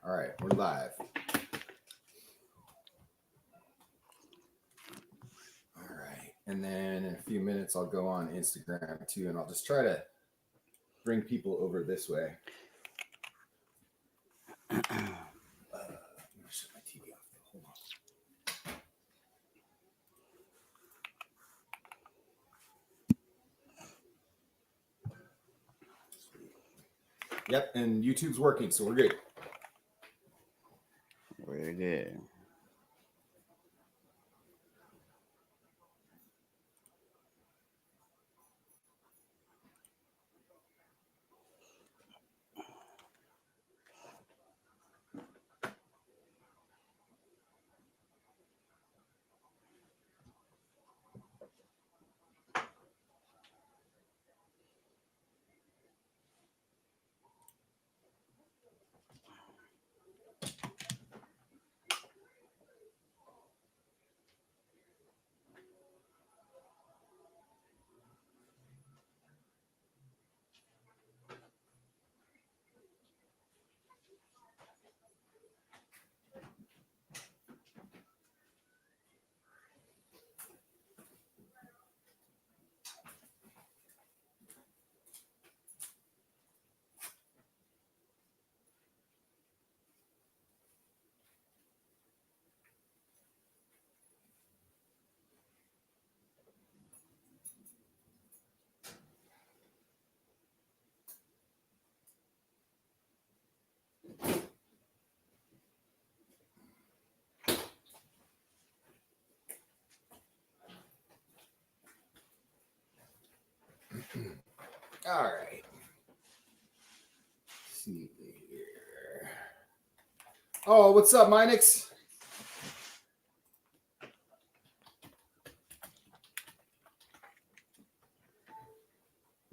All right, we're live. All right, and then in a few minutes, I'll go on Instagram too, and I'll just try to bring people over this way. I'm gonna shut my TV off. Hold on. Yep, and YouTube's working, so we're good. We're good. All right. Let's see here. Oh, what's up, Minix?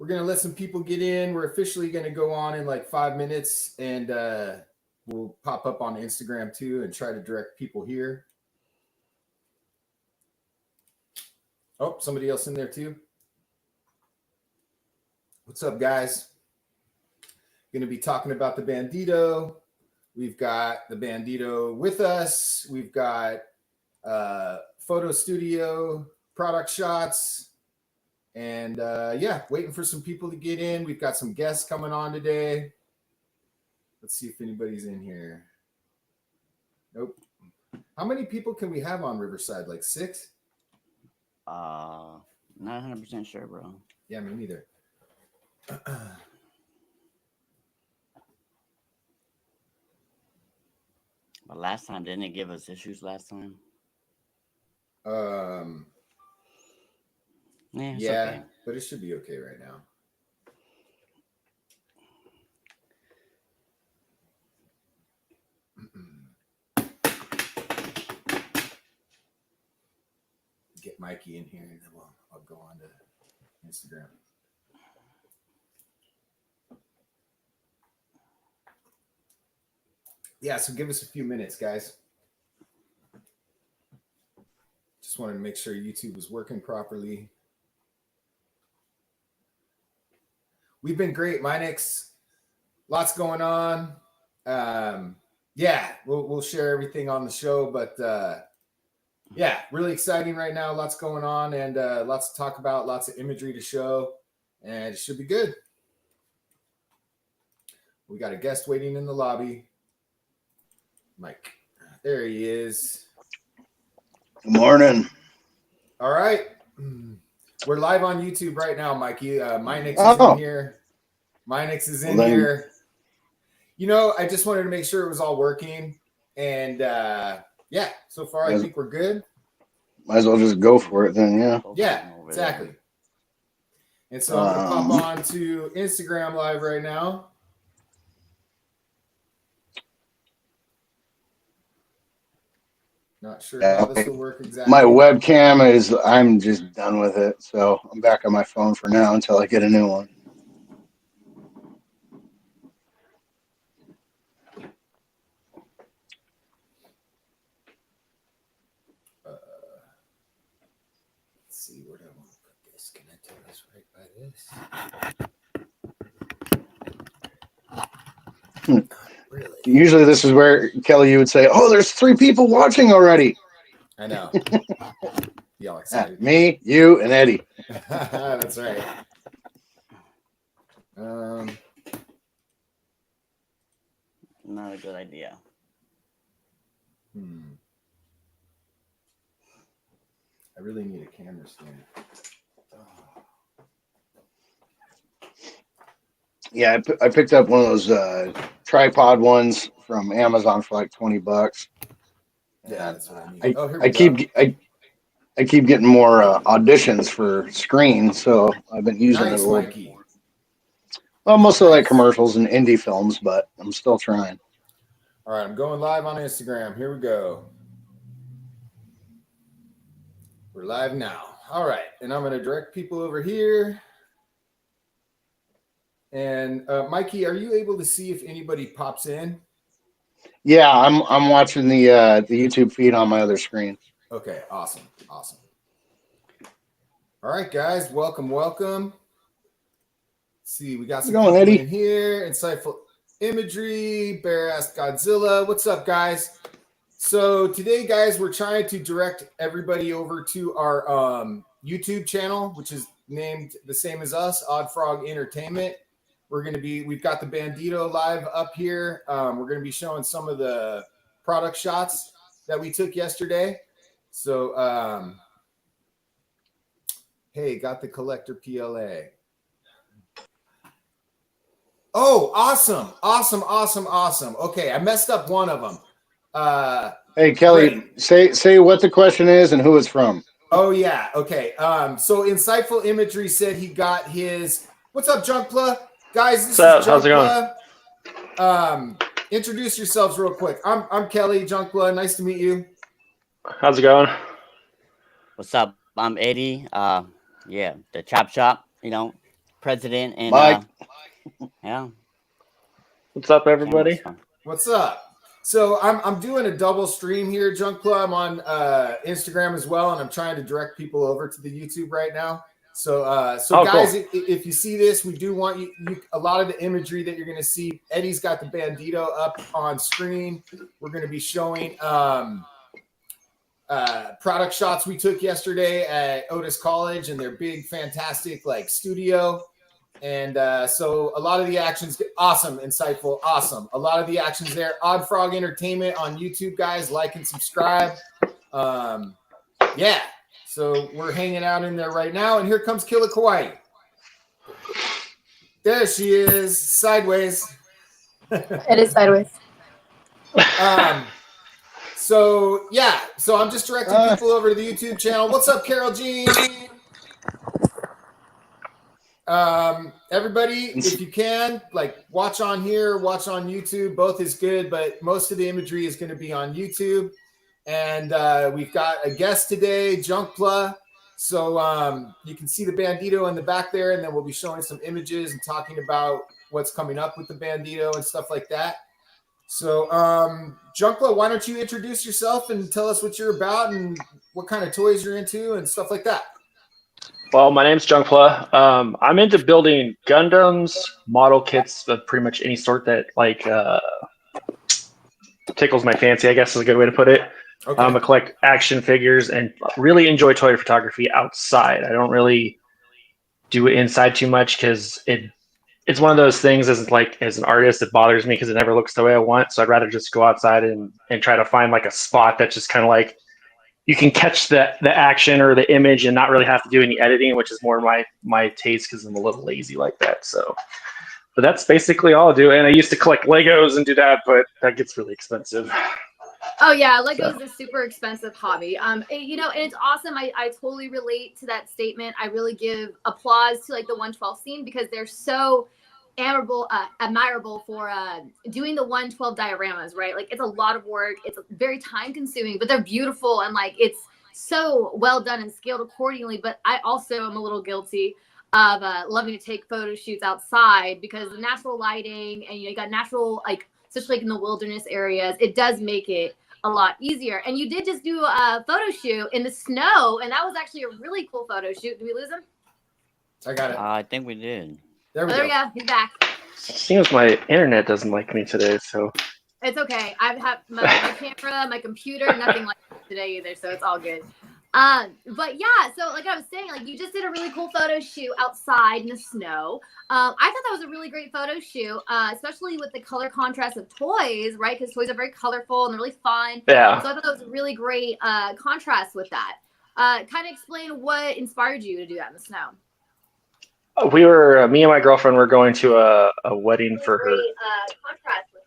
We're going to let some people get in. We're officially going to go on in like 5 minutes, and we'll pop up on Instagram too and try to direct people here. Oh, somebody else in there too. What's up, guys? Going to be talking about the Bandito. We've got the Bandito with us. We've got photo studio, product shots, and yeah, waiting for some people to get in. We've got some guests coming on today. Let's see if anybody's in here. Nope. How many people can we have on Riverside? Like 6? Not 100% sure, bro. Yeah, me neither. But last time, didn't it give us issues last time? Yeah, okay. but it should be okay right now. Get Mikey in here, and then I'll go on to Instagram. Yeah, so give us a few minutes, guys. Just wanted to make sure YouTube was working properly. We've been great, Minix. Lots going on. Yeah, we'll share everything on the show, but yeah, really exciting right now. Lots going on, and lots to talk about, lots of imagery to show, and it should be good. We got a guest waiting in the lobby. Mike, there he is. Good morning. All right. We're live on YouTube right now, Mikey. Minix is in here. Minix is in here. You know, I just wanted to make sure it was all working. And yeah, so far I think we're good. Might as well just go for it then, yeah. Yeah, exactly. And so I'm going to pop on to Instagram Live right now. Not sure how this will work exactly. My webcam is, I'm just done with it. So I'm back on my phone for now until I get a new one. Let's see, where do I want to put this? Can I do this right by this? Not really. Usually this is where Kelly, you would say, "Oh, there's 3 people watching already." I know. Be all excited. Me, you, and Eddie. That's right. Not a good idea. I really need a camera stand. Yeah, I picked up one of those tripod ones from Amazon for like $20. Yeah, that's what I need. Oh, here we I go. keep getting more auditions for screen, so I've been using it a Nice, little. Mikey. Well, mostly like commercials and indie films, but I'm still trying. All right, I'm going live on Instagram. Here we go. We're live now. All right, and I'm going to direct people over here. And Mikey, are you able to see if anybody pops in? Yeah, I'm watching the YouTube feed on my other screen. Okay, awesome. All right, guys, welcome. Let's see, we got some people Eddie? in here. Insightful imagery. Bear asked Godzilla. What's up, guys? So today, guys, we're trying to direct everybody over to our YouTube channel, which is named the same as us, Odd Frog Entertainment. We've got the Bandito live up here. We're going to be showing some of the product shots that we took yesterday. So, hey, got the collector PLA. Oh, awesome. Okay, I messed up one of them. Hey, Kelly, great. say what the question is and who it's from. Oh, yeah. Okay. So Insightful Imagery said he got his. What's up, Junkpla? Guys, this is Junkpla. How's it going? Introduce yourselves real quick. I'm Kelly, Junkpla. Nice to meet you. How's it going? What's up? I'm Eddie. Yeah, the Chop Shop, president and Mike. Yeah. What's up, everybody? What's up? So I'm doing a double stream here, Junkpla. I'm on Instagram as well, and I'm trying to direct people over to the YouTube right now. So guys, cool. if you see this, we do want you a lot of the imagery that you're going to see. Eddie's got the Bandito up on screen. We're going to be showing product shots we took yesterday at Otis College and their big, fantastic studio. And so a lot of the actions, awesome, insightful, awesome. A lot of the actions there. Odd Frog Entertainment on YouTube, guys. Like and subscribe. Yeah. So we're hanging out in there right now. And here comes Killer Kawaii. There she is, sideways. It is sideways. So I'm just directing people over to the YouTube channel. What's up, Carol Jean? Everybody, if you can, watch on here, watch on YouTube. Both is good, but most of the imagery is going to be on YouTube. And we've got a guest today, Junkpla. So you can see the Bandito in the back there, and then we'll be showing some images and talking about what's coming up with the Bandito and stuff like that. So Junkpla, why don't you introduce yourself and tell us what you're about and what kind of toys you're into and stuff like that. Well, my name's Junkpla. I'm into building Gundams, model kits of pretty much any sort that tickles my fancy, I guess is a good way to put it. Okay. I collect action figures and really enjoy toy photography outside. I don't really do it inside too much because it's one of those things as an artist, it bothers me because it never looks the way I want. So I'd rather just go outside and try to find a spot that just kind of you can catch the action or the image and not really have to do any editing, which is more my taste because I'm a little lazy like that. So, but that's basically all I do. And I used to collect Legos and do that, but that gets really expensive. Oh yeah, Legos is a super expensive hobby. And it's awesome. I totally relate to that statement. I really give applause to the 112 scene because they're so admirable for doing the 112 dioramas, right? It's a lot of work. It's very time consuming, but they're beautiful and it's so well done and scaled accordingly. But I also am a little guilty of loving to take photo shoots outside because the natural lighting and you got natural especially in the wilderness areas, it does make it a lot easier. And you did just do a photo shoot in the snow, and that was actually a really cool photo shoot. Did we lose him? I got it. I think we did. There we go. He's back. Seems my internet doesn't like me today, so It's okay. I have my camera, my computer, nothing like that today either, so it's all good. But yeah, so like I was saying, like you just did a really cool photo shoot outside in the snow. I thought that was a really great photo shoot, especially with the color contrast of toys, right? Because toys are very colorful and they're really fun. Yeah. So I thought that was a really great contrast with that. Kind of explain what inspired you to do that in the snow. We were, me and my girlfriend were going to a wedding for her Great contrast with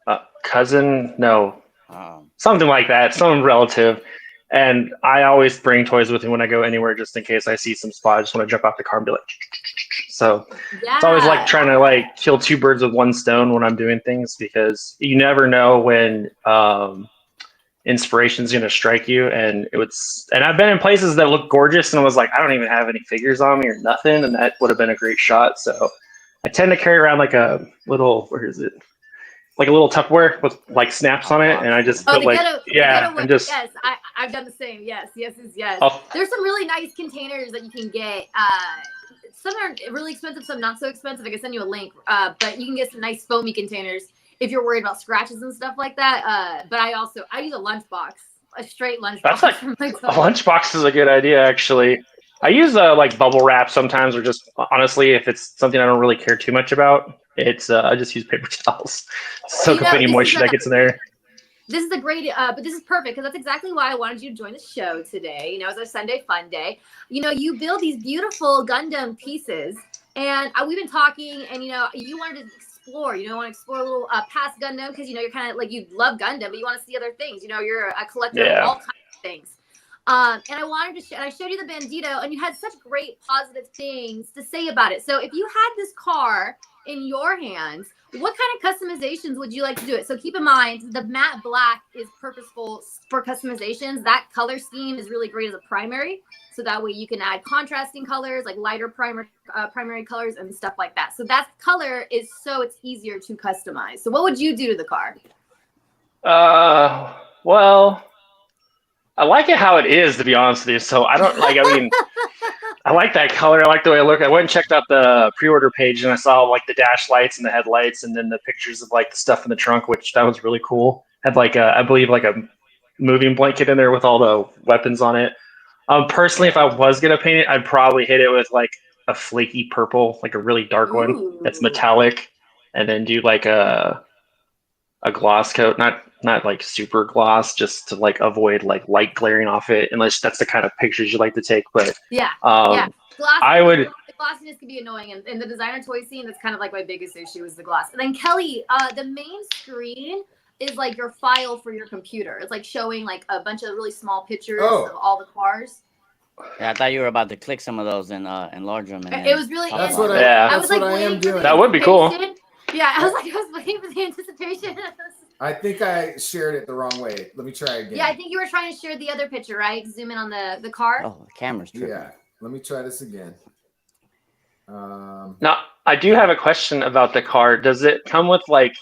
that. cousin, no, Um, something like that, some relative. And I always bring toys with me when I go anywhere, just in case I see some spot. I just want to jump out the car and be like, so Yeah. it's always like trying to like kill two birds with one stone when I'm doing things, because you never know when inspiration's going to strike you. And and I've been in places that look gorgeous and I was like, I don't even have any figures on me or nothing. And that would have been a great shot. So I tend to carry around like a little, where is it? Like a little Tupperware with like snaps on it, and I just put like and just yes, I've done the same. Yes. I'll, There's some really nice containers that you can get. Some are really expensive, some not so expensive. I can send you a link, but you can get some nice foamy containers if you're worried about scratches and stuff like that. But I use a lunchbox, a straight lunchbox. That's like a lunchbox is a good idea, actually. I use like bubble wrap sometimes, or just honestly, if it's something I don't really care too much about, it's I just use paper towels, soak up any moisture that gets in there. This is a great, but this is perfect because that's exactly why I wanted you to join the show today. You know, it's a Sunday fun day. You know, you build these beautiful Gundam pieces, and we've been talking, and you know, you wanted to explore. You know, want to explore a little past Gundam because you know you're kind of like you love Gundam, but you want to see other things. You know, you're a collector of all kinds of things. And I wanted to, I showed you the Bandito, and you had such great positive things to say about it. So if you had this car in your hands, what kind of customizations would you like to do it? So keep in mind, the matte black is purposeful for customizations. That color scheme is really great as a primary. So that way you can add contrasting colors, like lighter primary colors and stuff like that. So that color is so it's easier to customize. So what would you do to the car? Well, I like it how it is, to be honest with you. So I don't like, I mean, I like that color. I like the way it looked. I went and checked out the pre-order page and I saw like the dash lights and the headlights and then the pictures of like the stuff in the trunk, which that was really cool. Had like I believe like a moving blanket in there with all the weapons on it. Personally, if I was going to paint it, I'd probably hit it with like a flaky purple, like a really dark one that's metallic, and then do like a gloss coat, not like super gloss, just to like avoid like light glaring off it, unless that's the kind of pictures you like to take. But yeah. The glossiness can be annoying, and in the designer toy scene, that's kind of like my biggest issue is the gloss. And then Kelly, the main screen is like your file for your computer. It's like showing like a bunch of really small pictures of all the cars. Yeah, I thought you were about to click some of those and enlarge them. And it was really. That's what I was like, I am doing. That would be cool. Yeah, I was waiting for the anticipation. I think I shared it the wrong way. Let me try again. Yeah, I think you were trying to share the other picture, right? Zoom in on the car. Oh, the camera's tripping. Yeah. Let me try this again. Now, I do have a question about the car. Does it come with like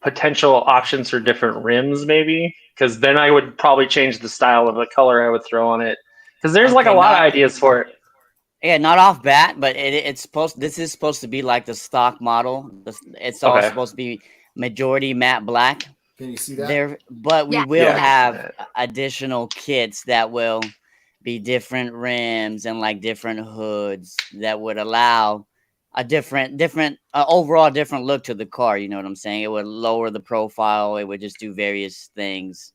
potential options for different rims, maybe? Because then I would probably change the style of the color I would throw on it. Because there's like a lot of ideas for it. Yeah, not off bat, but this is supposed to be like the stock model. It's all supposed to be majority matte black. Can you see that? But we will have additional kits that will be different rims and like different hoods that would allow a different overall different look to the car. You know what I'm saying? It would lower the profile. It would just do various things.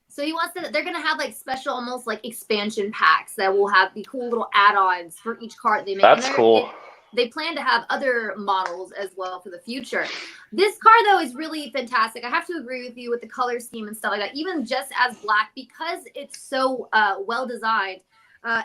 So he wants to. They're gonna have like special, almost like expansion packs that will have the cool little add-ons for each car that they make. That's cool. They plan to have other models as well for the future. This car though is really fantastic. I have to agree with you with the color scheme and stuff like that. Even just as black, because it's so well designed,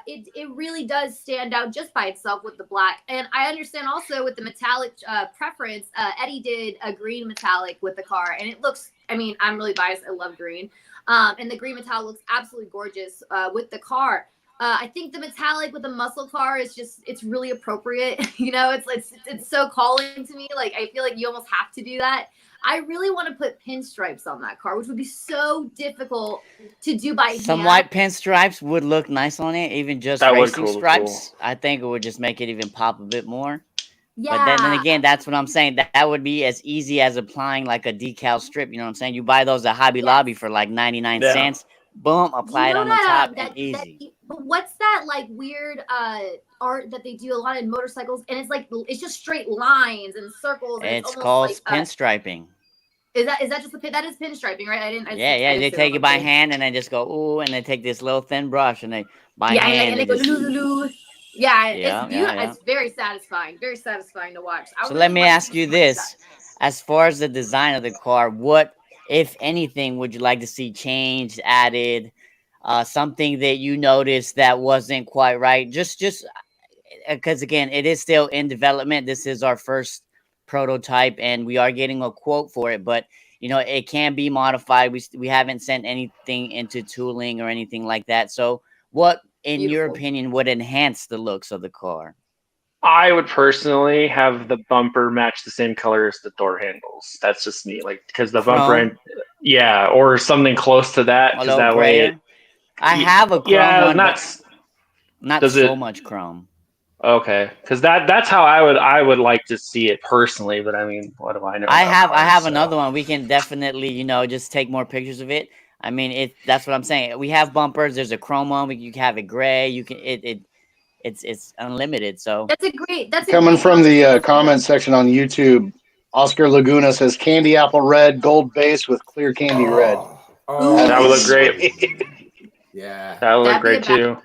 it really does stand out just by itself with the black. And I understand also with the metallic preference. Eddie did a green metallic with the car, and it looks. I mean, I'm really biased. I love green. And the green metallic looks absolutely gorgeous with the car. I think the metallic with the muscle car is it's really appropriate. You know, it's so calling to me. Like, I feel like you almost have to do that. I really want to put pinstripes on that car, which would be so difficult to do by hand. Some white pinstripes would look nice on it, even just racing stripes. Cool. I think it would just make it even pop a bit more. Yeah. But then again, that's what I'm saying. That would be as easy as applying like a decal strip. You know what I'm saying? You buy those at Hobby Lobby for like 99 Yeah. cents. Boom, Do apply you it know on the top and that easy. but what's that like weird art that they do a lot in motorcycles, and it's like it's just straight lines and circles, and It's almost called like pinstriping. is that just the pin? That is pinstriping, right? Yeah. They take it by hand and then just go ooh, and they take this little thin brush and they by hand and they they go just. lulu. Yeah, Yeah, it's yeah, yeah. It's very satisfying to watch. So let me ask you this: as far as the design of the car, what, if anything, would you like to see changed, added? Something that you noticed that wasn't quite right? Just because again, it is still in development. This is our first prototype, and we are getting a quote for it. But you know, it can be modified. We haven't sent anything into tooling or anything like that. So, what, in your opinion, would enhance the looks of the car? I would personally have the bumper match the same color as the door handles. That's just me, like because the bumper Chrome? end, yeah, or something close to that, A because little that way, grayer. I have a chrome yeah, one, but not does so it much chrome. okay? Because that's how I would like to see it personally. But I mean, what do I know? I about have cars, so. another one. We can definitely, you know, just take more pictures of it. I mean, that's what I'm saying. We have bumpers. There's a chrome one. You can have it gray. You can it's unlimited. So that's Coming from the comment section on YouTube, Oscar Laguna says candy apple red, gold base with clear candy red. That would look great. Yeah, That would look That'd be great too.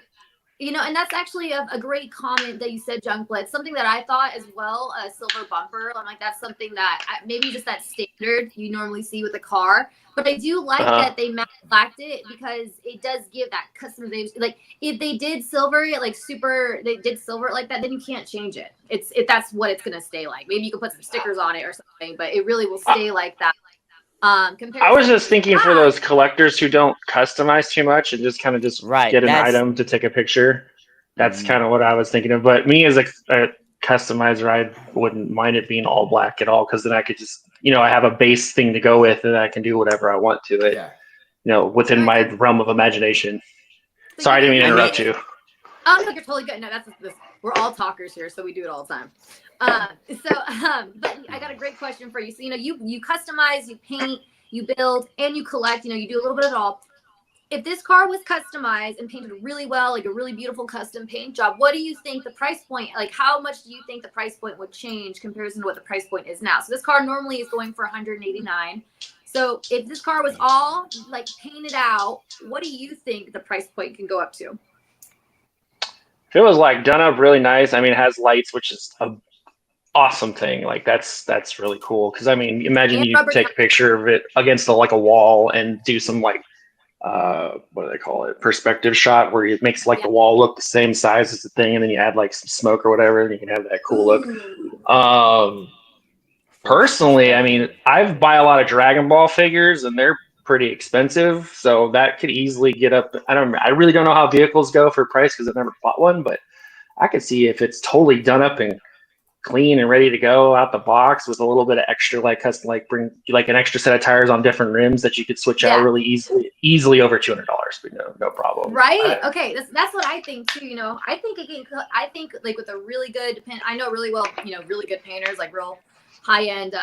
and that's actually a great comment that you said, Junkpla. It's something that I thought as well, a silver bumper. I'm like, that's something that maybe just that standard you normally see with a car. But I do like that they matte blacked it, because it does give that customization. Like if they did silver it like they did silver it like that, then you can't change it. That's what it's gonna stay like. Maybe you can put some stickers on it or something, but it really will stay like that. I was just thinking for those collectors who don't customize too much and just kind of get an item to take a picture. That's kind of what I was thinking of. But me as a customizer, I wouldn't mind it being all black at all, because then I could just, I have a base thing to go with, and I can do whatever I want to it. Yeah. Within my realm of imagination. Sorry, I didn't mean to interrupt you. Oh no, you're totally good. No, we're all talkers here, so we do it all the time. But I got a great question for you. So you customize, you paint, you build, and you collect. You do a little bit of it all. If this car was customized and painted really well, like a really beautiful custom paint job, what do you think the price point? Like, how much do you think the price point would change comparison to what the price point is now? So this car normally is going for $189. So if this car was all like painted out, what do you think the price point can go up to? If it was like done up really nice, I mean, it has lights, which is a awesome thing. Like that's really cool. Because I mean, imagine you take a picture of it against a wall and do some what do they call it? Perspective shot, where it makes the wall look the same size as the thing, and then you add some smoke or whatever, and you can have that cool look. Personally, I mean, I buy a lot of Dragon Ball figures, and they're pretty expensive, so that could easily get up. I really don't know how vehicles go for price, because I've never bought one, but I could see if it's totally done up and clean and ready to go out the box with a little bit of extra custom, bring an extra set of tires on different rims that you could switch out really easily over $200, but no problem. Right. Okay. That's what I think too. I think with a really good I know really well, really good painters, like real high end,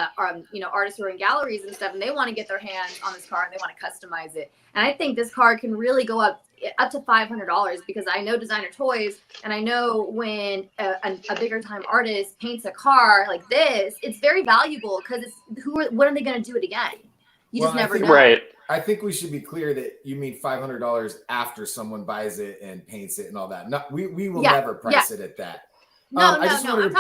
artists who are in galleries and stuff, and they want to get their hands on this car and they want to customize it. And I think this car can really go up to $500, because I know designer toys, and I know when a bigger time artist paints a car like this, it's very valuable, because when are they going to do it again? You just never know. Right. I think we should be clear that you mean $500 after someone buys it and paints it and all that. No, we will never price it at that. No. I'm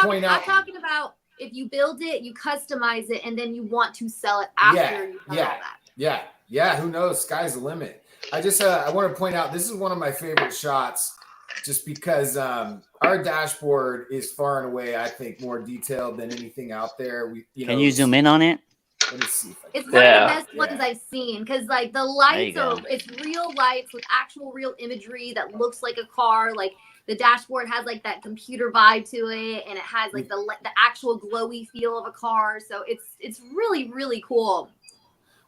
talking about if you build it, you customize it, and then you want to sell it after you've done all that. Yeah. Who knows? Sky's the limit. I just I want to point out, this is one of my favorite shots, just because our dashboard is far and away, I think, more detailed than anything out there. Can you zoom in on it? Let me see. It's one of the best ones I've seen, because the lights it's real lights with actual real imagery that looks like a car. Like the dashboard has that computer vibe to it, and it has the actual glowy feel of a car. So it's really, really cool.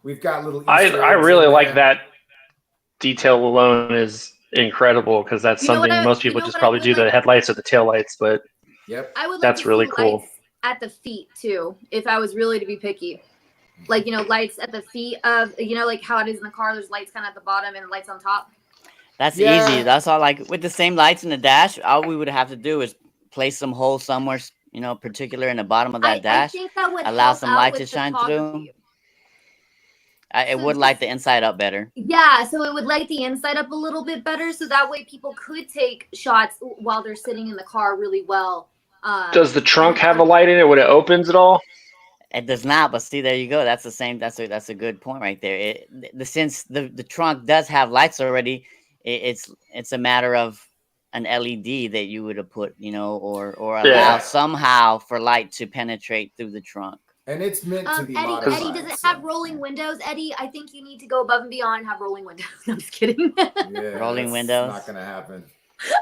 We've got little. I really like that. Detail alone is incredible, because that's something most people just probably do the headlights or the taillights, but yep, that's really cool. at the feet too, if I was really to be picky. Like, you know, lights at the feet of, you know, like how it is in the car. There's lights kind of at the bottom and lights on top. That's Yeah. easy. That's all. Like with the same lights in the dash, all we would have to do is place some holes somewhere, you know, particular in the bottom of that I dash. think that would Allow help some out light to with shine through. photography. It So would light just- the inside up better. Yeah, so it would light the inside up a little bit better, so that way people could take shots while they're sitting in the car really well. Does the trunk have a light in it when it opens at all? It does not, but see, there you go. That's the same. That's a good point right there. Since the trunk does have lights already, it's a matter of an LED that you would have put, you know, or allow Yeah. somehow for light to penetrate through the trunk. And it's meant to be Eddie, modified. does it so- have rolling windows? Eddie, I think you need to go above and beyond and have rolling windows. I'm just kidding. Yeah, Rolling that's windows? Not gonna happen.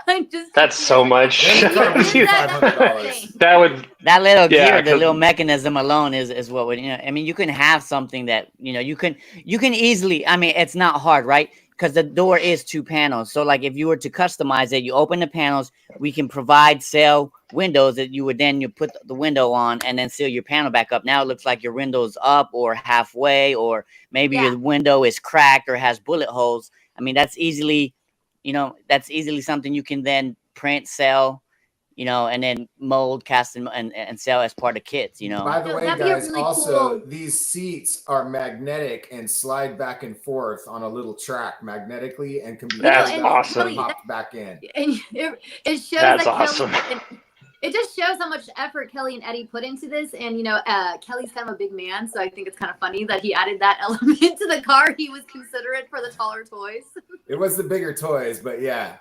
I'm just That's so much. Then the car would be That's $500. That would. That little Yeah, gear, the 'cause- little mechanism alone is what would, you know. I mean, you can have something that, you know, you can easily. I mean, it's not hard, right? Because the door is 2 panels. So, like, if you were to customize it, you open the panels. We can sell windows that you put the window on and then seal your panel back up. Now it looks like your window's up or halfway, or maybe Yeah. your window is cracked or has bullet holes. I mean, that's easily something you can then print, sell, you know, and then mold, cast, and sell as part of kits, you know. By the way, That'd be a guys, really also cool- these seats are magnetic and slide back and forth on a little track magnetically and can be That's pulled out awesome. and popped back in. And it shows That's that awesome. It just shows how much effort Kelly and Eddie put into this. And, you know, Kelly's kind of a big man, so I think it's kind of funny that he added that element to the car. He was considerate for the taller toys. It was the bigger toys, but yeah.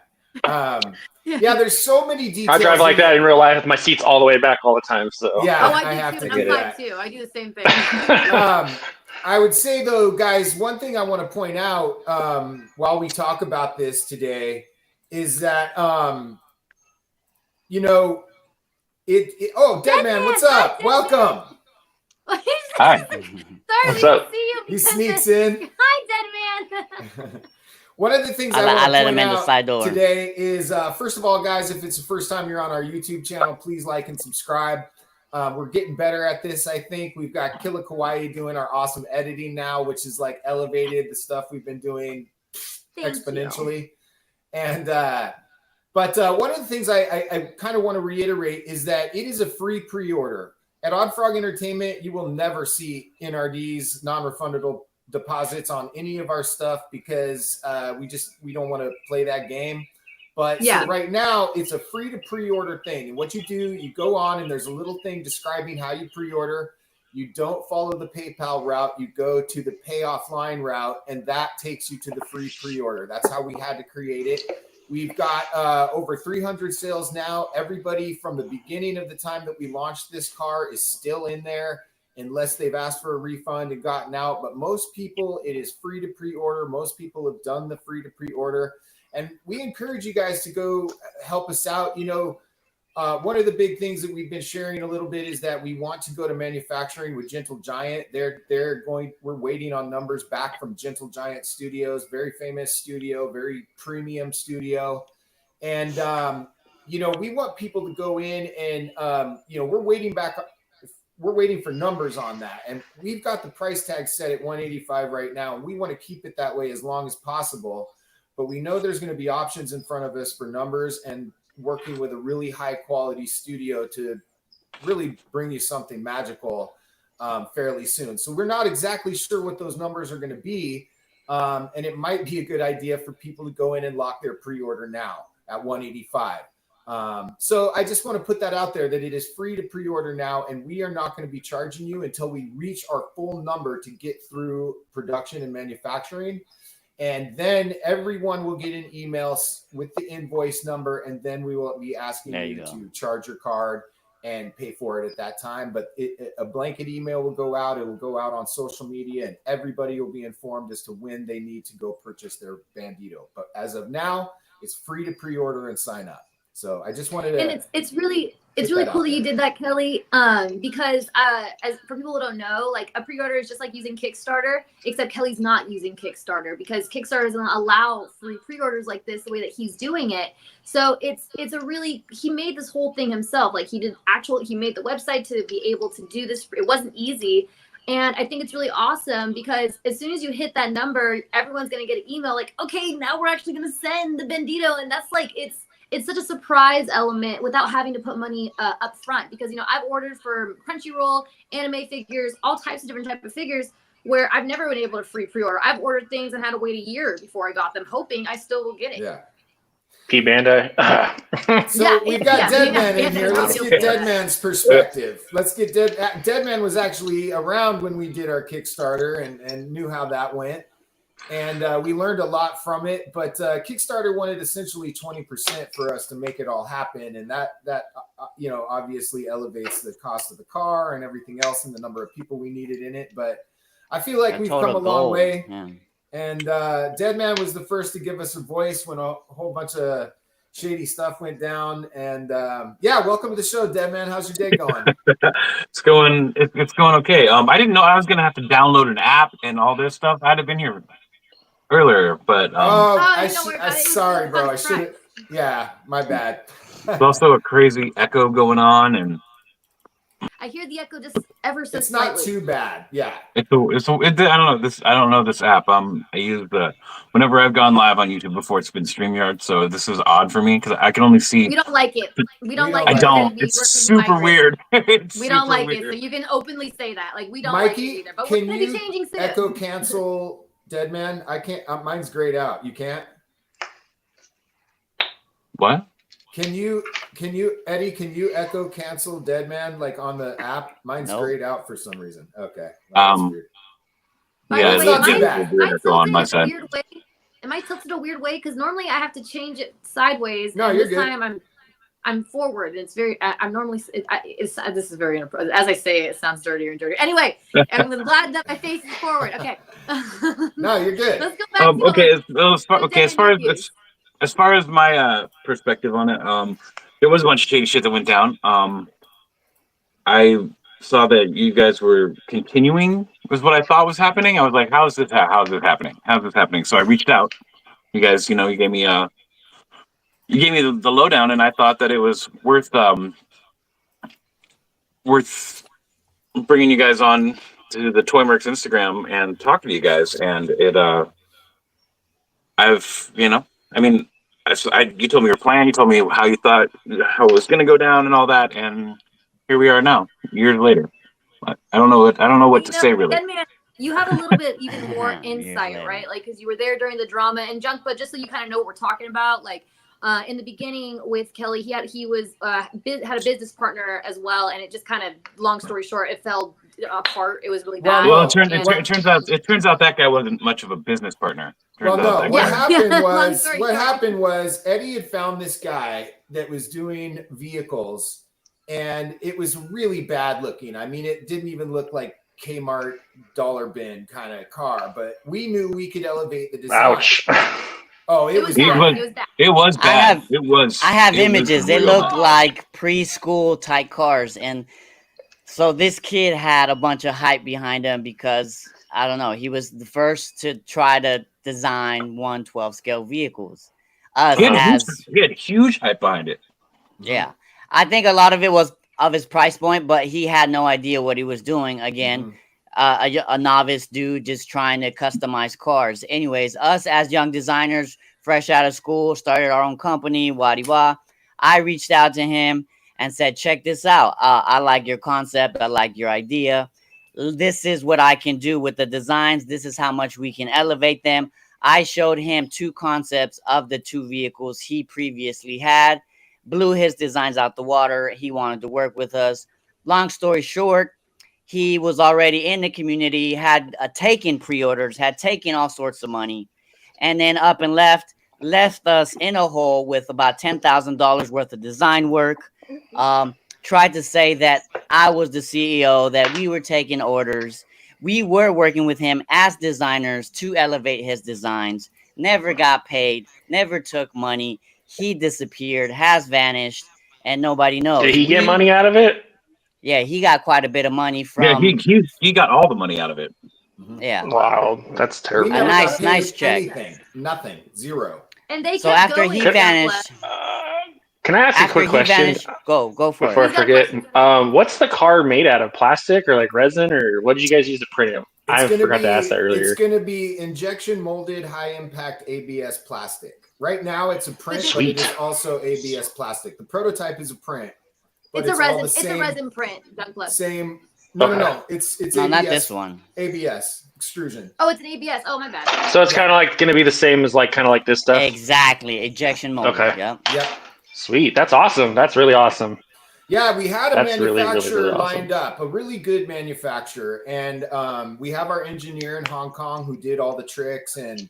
Yeah, there's so many details. I drive like in that it. in real life with my seats all the way back all the time. So Yeah, Oh, I I have do to too. get I'm that. 5'2". I do the same thing. I would say though, guys, one thing I want to point out while we talk about this today is that you know, oh, Deadman, what's up? Welcome. Hi. Sorry, What's we up? didn't see you. He because sneaks of- in. Hi, Deadman. One of the things I I want to let point him in the out side door. today is, first of all, guys, if it's the first time you're on our YouTube channel, please like and subscribe. We're getting better at this, I think. We've got Killa Kawaii doing our awesome editing now, which is like elevated the stuff we've been doing Thank exponentially. And but one of the things I kind of want to reiterate is that it is a free pre-order. At Odd Frog Entertainment, you will never see NRDs, non-refundable deposits on any of our stuff because we don't want to play that game. But Yeah. so right now, it's a free to pre-order thing. And what you do, you go on and there's a little thing describing how you pre-order. You don't follow the PayPal route. You go to the pay offline route, and that takes you to the free pre-order. That's how we had to create it. We've got over 300 sales now. Everybody from the beginning of the time that we launched this car is still in there unless they've asked for a refund and gotten out. But most people, it is free to pre-order. Most people have done the free to pre-order. And we encourage you guys to go help us out. You know, one of the big things that we've been sharing a little bit is that we want to go to manufacturing with Gentle Giant. We're waiting on numbers back from Gentle Giant Studios, very famous studio, very premium studio. And, you know, we want people to go in and, you know, we're waiting for numbers on that. And we've got the price tag set at $185 right now. And we want to keep it that way as long as possible. But we know there's going to be options in front of us for numbers and working with a really high quality studio to really bring you something magical fairly soon. So we're not exactly sure what those numbers are going to be. And it might be a good idea for people to go in and lock their pre-order now at $185. So I just want to put that out there that it is free to pre-order now, and we are not going to be charging you until we reach our full number to get through production and manufacturing. And then everyone will get an email with the invoice number, and then we will be asking you to charge your card and pay for it at that time. But a blanket email will go out. It will go out on social media, and everybody will be informed as to when they need to go purchase their Bandito. But as of now, it's free to pre-order and sign up. So I just wanted to. And it's really Get really that cool out that you there. did that, Kelly. Because as for people who don't know, like a pre-order is just like using Kickstarter, except Kelly's not using Kickstarter because Kickstarter doesn't allow free pre-orders like this the way that he's doing it. So it's a really, he made this whole thing himself. Like he made the website to be able to do this. It wasn't easy. And I think it's really awesome because as soon as you hit that number, everyone's going to get an email like, okay, now we're actually going to send the Bandito. And that's like, it's such a surprise element without having to put money up front, because, you know, I've ordered for Crunchyroll, anime figures, all types of different type of figures where I've never been able to pre-order. I've ordered things and had to wait a year before I got them, hoping I still will get it. Yeah. P Bandai. So Yeah, we've got Deadman in yeah, here. yeah. Let's get Deadman's perspective. Let's get Deadman was actually around when we did our Kickstarter and knew how that went. And we learned a lot from it, but Kickstarter wanted essentially 20% for us to make it all happen. And that you know, obviously elevates the cost of the car and everything else and the number of people we needed in it. But I feel like we've come a long way. Yeah. And Deadman was the first to give us a voice when a whole bunch of shady stuff went down. And yeah, welcome to the show, Deadman. How's your day going? It's going okay. I didn't know I was gonna have to download an app and all this stuff. I'd have been here earlier, but sorry, bro. I should have. Yeah, my bad. there's also a crazy echo going on, and I hear the echo just ever so it's not slightly. too bad. Yeah. I don't know this app. I use whenever I've gone live on YouTube before, it's been StreamYard, so this is odd for me because I can only see. We don't like it. We don't like I it. I don't. because It's we work with super weird. We don't like it, so you can openly say that. Like, we don't like it either. But we're going to be changing soon. Echo cancel Deadman? I can't. Mine's grayed out. You can't. What? Can you, Eddie? Can you echo cancel Deadman like on the app? Mine's Nope. grayed out for some reason. Okay. Well, that's weird. By Yeah, the it's way, not too am I- bad. am I Echo on my tilted side. a weird way? Am I tilted a weird way? Because normally I have to change it sideways. No, and you're this good. time I'm forward. It's very. I'm normally. This is very. As I say, it sounds dirtier and dirtier. Anyway, I'm glad that my face is forward. Okay. No, you're good. Let's go back. to Okay. Deadman As far as my perspective on it, there was a bunch of shady shit that went down. I saw that you guys were continuing was what I thought was happening. I was like, how is this happening? So I reached out. You guys, you gave me the lowdown, and I thought that it was worth bringing you guys on to the Toymerks Instagram and talking to you guys. And it you told me your plan, you told me how you thought how it was going to go down and all that, and here we are now, years later. I don't know what to say really. Deadman, you have a little bit even more Yeah, insight, later. right? Like, because you were there during the drama and Junkpla, just so you kind of know what we're talking about. Like, in the beginning with Kelly, he had a business partner as well, and it just kind of, long story short, it fell apart. It was really bad. Well, it turns out that guy wasn't much of a business partner. Well, no. What Long story short. happened was Eddie had found this guy that was doing vehicles, and it was really bad looking. I mean, it didn't even look like Kmart dollar bin kind of car, but we knew we could elevate the design. Ouch. Oh, it was bad. bad. It was bad. It was bad. I have images. They real look bad. like preschool type cars, and so this kid had a bunch of hype behind him because I don't know. He was the first to try to design 1/12 scale vehicles. He had huge hype behind it. Yeah, I think a lot of it was of his price point, but he had no idea what he was doing. Again, a novice dude just trying to customize cars. Anyways, us as young designers, fresh out of school, started our own company, wah-de-wah. I reached out to him and said, check this out. I like your concept. I like your idea. This is what I can do with the designs. This is how much we can elevate them. I showed him 2 concepts of the 2 vehicles he previously had, blew his designs out the water. He wanted to work with us. Long story short, he was already in the community, had taken pre-orders, had taken all sorts of money, and then up and left us in a hole with about $10,000 worth of design work. Tried to say that I was the CEO, that we were taking orders. We were working with him as designers to elevate his designs. Never got paid, never took money. he disappeared, has vanished, and nobody knows. Did he get money out of it? Yeah, he got quite a bit of money from. Yeah, he got all the money out of it. Yeah. Wow, that's We terrible. never nice- got paid nice check. Anything. Nothing. Zero. And they So kept after going he with vanished, Can I ask you a after quick he question vanished, go for before I it. He's got forget? questions. What's the car made out of? Plastic or like resin, or what did you guys use to print it? I It's gonna forgot to ask that It's earlier. going to be injection molded high impact ABS plastic. Right now, it's a print, but Sweet. it is also ABS plastic. The prototype is a print, but It's a resin. all the It's a same. resin print. Junkpla. Same. No, Okay. no. It's No, ABS. not this one. ABS extrusion. Oh, it's an ABS. Oh, my bad. So it's kind of like going to be the same as like kind of like this stuff. Exactly, ejection molded. Okay. Yep. Yep. Sweet, that's awesome. That's really awesome. Yeah, we had a That's really, manufacturer really, really awesome. lined up, a really good manufacturer, and we have our engineer in Hong Kong who did all the tricks and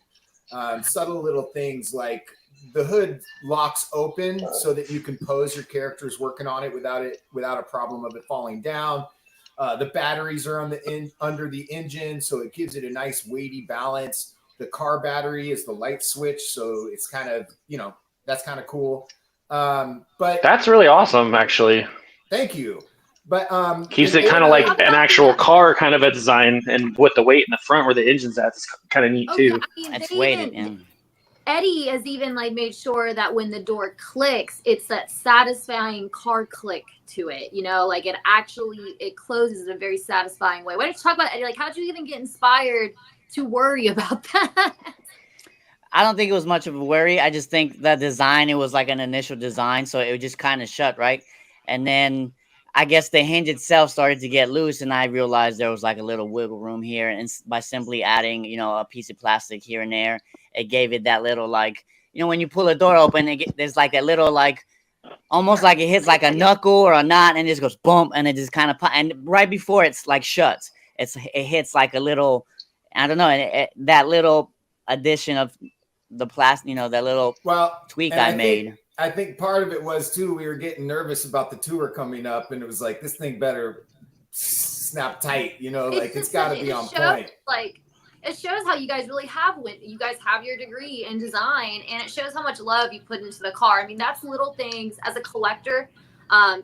subtle little things like the hood locks open so that you can pose your characters working on it without a problem of it falling down. The batteries are under the engine, so it gives it a nice weighty balance. The car battery is the light switch, so it's kind of that's kind of cool. But That's really awesome, actually. thank you. But Keeps in it kind of order- like an actual car kind of a design, and with the weight in the front where the engine's at, it's kind of neat Oh, too. yeah, I mean, It's they weighted even- in. Eddie has even like made sure that when the door clicks, it's that satisfying car click to it. Like it closes in a very satisfying way. Why don't you talk about Eddie? Like, how'd you even get inspired to worry about that? I don't think it was much of a worry. I just think the design, it was like an initial design, so it would just kind of shut, right? And then I guess the hinge itself started to get loose, and I realized there was like a little wiggle room here. And by simply adding, a piece of plastic here and there, it gave it that little like, when you pull a door open, there's like that little like, almost like it hits like a knuckle or a knot, and it just goes bump, and it just kind of and right before it's like shuts, it hits like a little, I don't know, that little addition of the plastic, that little tweak and I made. I think part of it was too, we were getting nervous about the tour coming up, and it was like, this thing better snap tight, like it's got to be on point. Like, it shows how you guys really have your degree in design, and it shows how much love you put into the car. I mean, that's little things as a collector.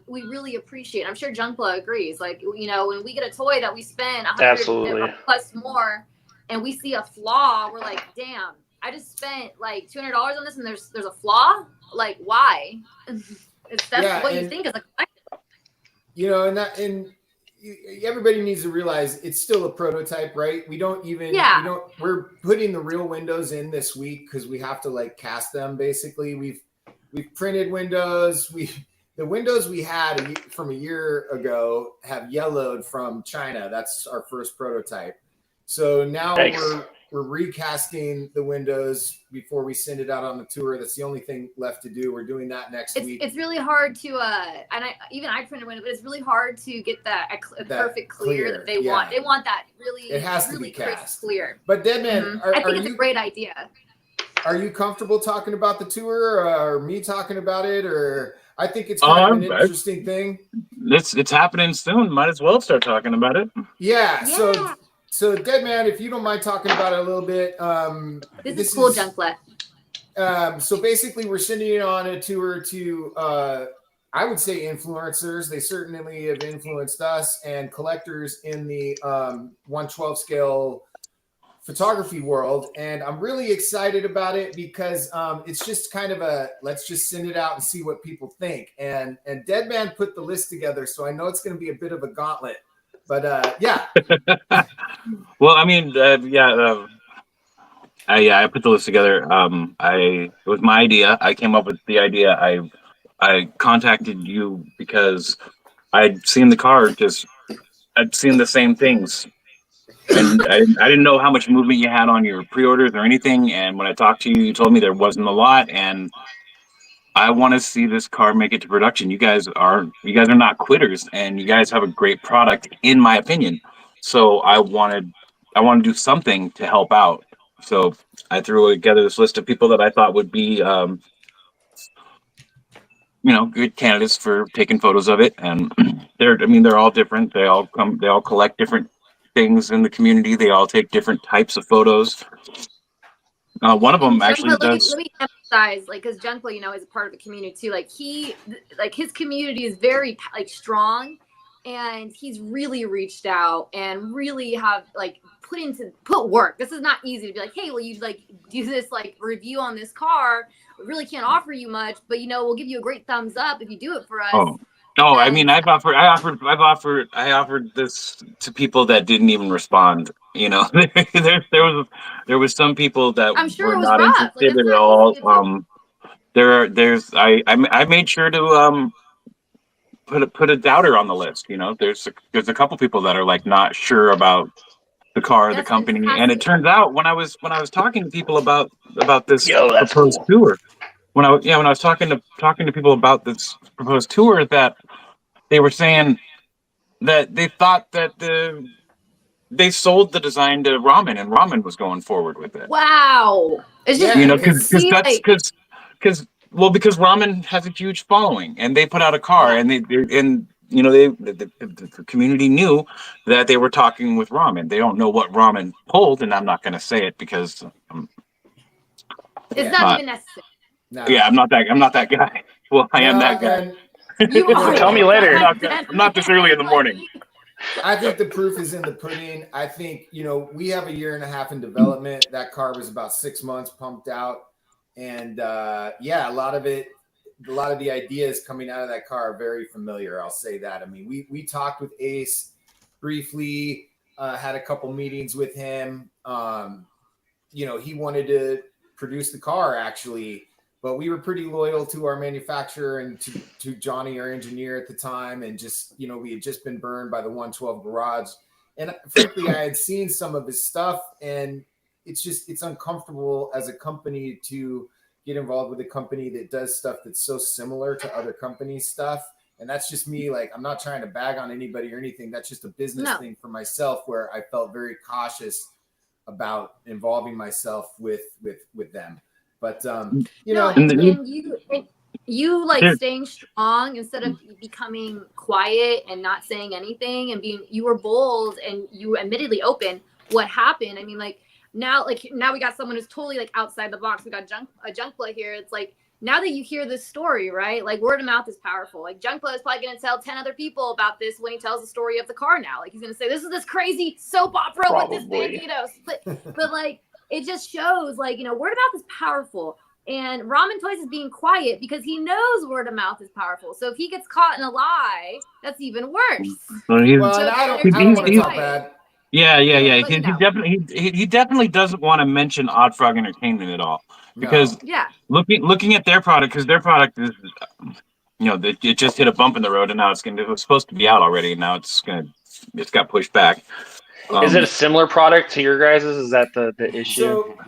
We really appreciate. I'm sure Junkpla agrees. Like, when we get a toy that we spend $100 plus more, and we see a flaw, we're like, damn, I just spent like $200 on this, and there's a flaw. Like, why? That's what you think as a collector. And everybody needs to realize it's still a prototype, right? We're putting the real windows in this week because we have to like cast them. Basically, we've printed windows. The windows we had from a year ago have yellowed from China. That's our first prototype. So now we're recasting the windows before we send it out on the tour. That's the only thing left to do. We're doing that next week. It's really hard to and I printed window, but it's really hard to get that perfect clear that they want. They want that really. It has really to be cast clear. But Deadman, I think it's a great idea. Are you comfortable talking about the tour, or me talking about it, or? I think it's kind of an interesting thing. It's happening soon. Might as well start talking about it. Yeah. So Deadman, if you don't mind talking about it a little bit. This is cool, Junkpla. So basically, we're sending it on a tour to, I would say, influencers. They certainly have influenced us, and collectors in the 1/12 scale photography world. And I'm really excited about it because it's just kind of let's just send it out and see what people think. And Deadman put the list together, so I know it's going to be a bit of a gauntlet. But yeah. Well, I mean, I put the list together. It was my idea. I came up with the idea. I contacted you because I'd seen the car. I'd seen the same things, and I didn't know how much movement you had on your pre-orders or anything. And when I talked to you, you told me there wasn't a lot, and I want to see this car make it to production. You guys are not quitters, and you guys have a great product, in my opinion. So I want to do something to help out. So I threw together this list of people that I thought would be, good candidates for taking photos of it. And they're all different. They all collect different things in the community. They all take different types of photos. One of them And actually Junkpla, does. let me emphasize, like, because Junkpla, is a part of the community too. Like his community is very like strong, and he's really reached out and really have like put work. This is not easy to be like, hey, will you like do this like review on this car? We really can't offer you much, but we'll give you a great thumbs up if you do it for us. Oh, I mean, I offered this to people that didn't even respond. There was some people that I'm sure were it was not rough. Like, interested that's at not all. easy to do. I made sure to put a doubter on the list. There's a couple people that are like not sure about the car, the That's company, and it fantastic. turns out when I was talking to people about this Yo, that's proposed cool. tour, when I was talking to people about this proposed tour, that they were saying that they thought that they sold the design to Ramen, and Ramen was going forward with it. Wow. It's just Yeah, Because see, that's like, because Ramen has a huge following, and they put out a car, yeah. and the community knew that they were talking with Ramen. They don't know what Ramen pulled, and I'm not going to say it because It's Yeah. not not. even necessary. No. Yeah, I'm not that guy. Well, I am No, that guy. and You are. Tell me later. I'm not this early in the morning. I think the proof is in the pudding. I think, we have a year and a half in development. That car was about 6 months pumped out. And a lot of the ideas coming out of that car are very familiar. I'll say that. I mean, we talked with Ace briefly, had a couple meetings with him. He wanted to produce the car actually, but we were pretty loyal to our manufacturer and to Johnny, our engineer at the time. And just, we had just been burned by the 112 garage. And frankly, I had seen some of his stuff, and it's uncomfortable as a company to get involved with a company that does stuff that's so similar to other companies' stuff. And that's just me. Like, I'm not trying to bag on anybody or anything. That's just a business thing for myself, where I felt very cautious about involving myself with them. But you like staying strong instead of becoming quiet and not saying anything, and you were bold and you were admittedly open. What happened? I mean, now we got someone who's totally like outside the box. We got Junkpla here. It's like, now that you hear this story, right? Like, word of mouth is powerful. Like, Junkpla is probably going to tell 10 other people about this when he tells the story of the car now. Like, he's going to say, this is this crazy soap opera with this Bandito. But like, it just shows, like, word of mouth is powerful. And Ramen Toys is being quiet because he knows word of mouth is powerful. So if he gets caught in a lie, that's even worse. I don't want to talk bad. Yeah. But, He definitely doesn't want to mention Odd Frog Entertainment at all, because looking at their product, because their product is, it just hit a bump in the road, and now it was supposed to be out already, and now it's got pushed back. Is it a similar product to your guys'? Is that the issue? So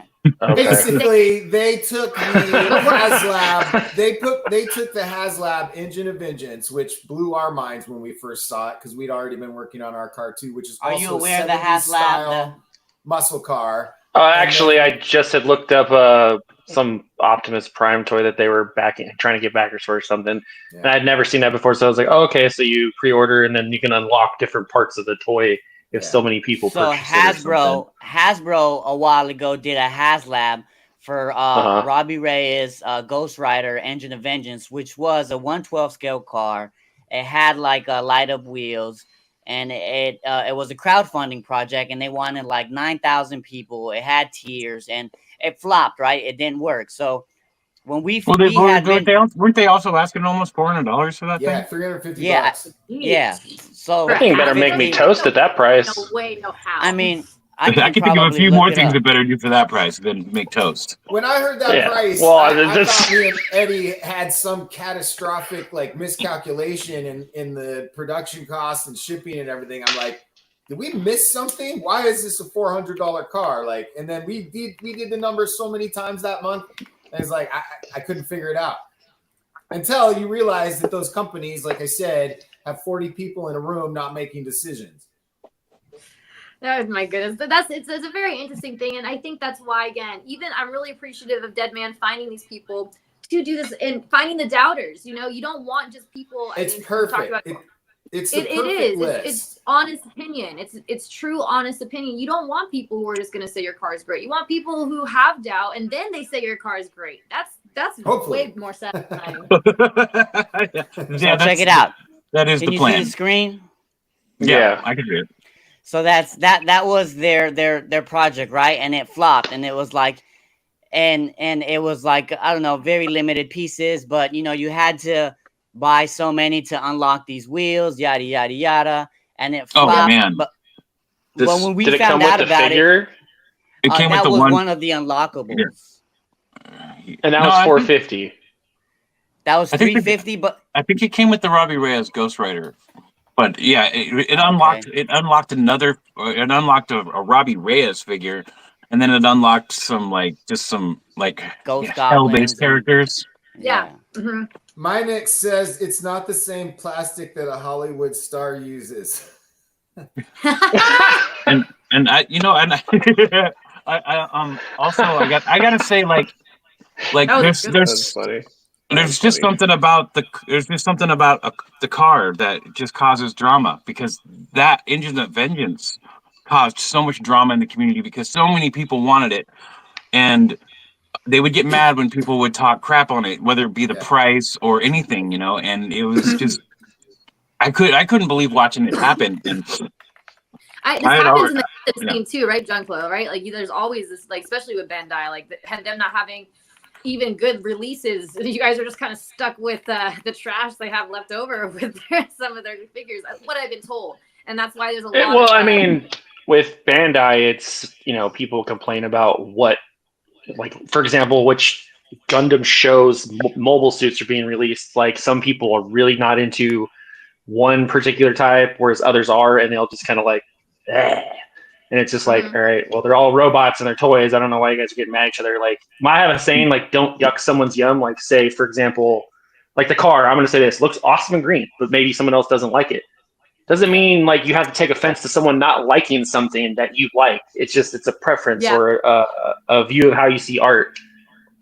Okay. basically, they took the HasLab. They took the HasLab Engine of Vengeance, which blew our minds when we first saw it, because we'd already been working on our car too, which is Are also you aware of the 70s HasLab? style muscle car. Actually, I just had looked up some Optimus Prime toy that they were trying to get backers for or something. Yeah. And I'd never seen that before, so I was like, oh, okay, so you pre-order and then you can unlock different parts of the toy if so many people purchase it or Hasbro a while ago did a HasLab for Robbie Reyes' Ghost Rider Engine of Vengeance, which was a 1/12 scale car. It had like light up wheels, and it was a crowdfunding project, and they wanted like 9,000 people. It had tiers, and it flopped. Right, it didn't work. So when weren't they also asking almost $400 for that thing? Yeah, $350. Yeah. So that thing better make me toast at that price. No way, no how. I mean, I can think of a few more things that better do for that price than make toast. When I heard that price, I thought me and Eddie had some catastrophic like miscalculation in the production costs and shipping and everything. I'm like, did we miss something? Why is this a $400 car? Like, and then we did the numbers so many times that month, and it's like I couldn't figure it out until you realize that those companies, like I said, have 40 people in a room not making decisions. Oh my goodness. It's a very interesting thing. And I think that's why, again, even I'm really appreciative of Deadman finding these people to do this and finding the doubters. You don't want just people. It's perfect. It's the It perfect is. list. It's honest opinion. It's true honest opinion. You don't want people who are just gonna say your car is great. You want people who have doubt and then they say your car is great. That's Hopefully. way more satisfying. So check it out. That is Can the you plan. see the screen? Yeah, I can do it. So that was their project, right? And it flopped, and it was like, and it was like, I don't know, very limited pieces, but you know, you had to buy so many to unlock these wheels, yada yada yada, and it Oh flopped. man, But This- when we Did it found come with out the about figure? it came with that the was one. one of the unlockables. And that No, was I think- 450. That was I think 350, but I think it came with the Robbie Reyes Ghost Rider. But yeah, it Okay. unlocked. It unlocked another. It unlocked a Robbie Reyes figure, and then it unlocked some Ghost hell-based Goblins and- characters. Yeah. Mhm. Minix says it's not the same plastic that a Hollywood star uses. And I, you know, and I also I gotta say like That was good. there's funny. there's just something about the car that just causes drama, because that Engine of Vengeance caused so much drama in the community because so many people wanted it, and they would get mad when people would talk crap on it, whether it be the Yeah. price or anything, you know. And it was just I couldn't believe watching it happen. And This I had happens already- in the yeah. scene too, right, Junkpla, right? Like there's always this, like especially with Bandai, like them not having even good releases. You guys are just kind of stuck with the trash they have left over with some of their figures. That's what I've been told, and that's why there's a lot. Well, of, I mean, with Bandai, it's, you know, people complain about what, like, for example, which Gundam shows mobile suits are being released. Like, some people are really not into one particular type, whereas others are, and they'll just kind of like, eh. And it's just like, Mhm. all right, well, they're all robots and they're toys. I don't know why you guys are getting mad at each other. Like, I have a saying, like, don't yuck someone's yum. Like, say, for example, like the car, I'm going to say this, looks awesome and green, but maybe someone else doesn't like it. Doesn't mean like you have to take offense to someone not liking something that you like. It's just, it's a preference Yeah. or a view of how you see art.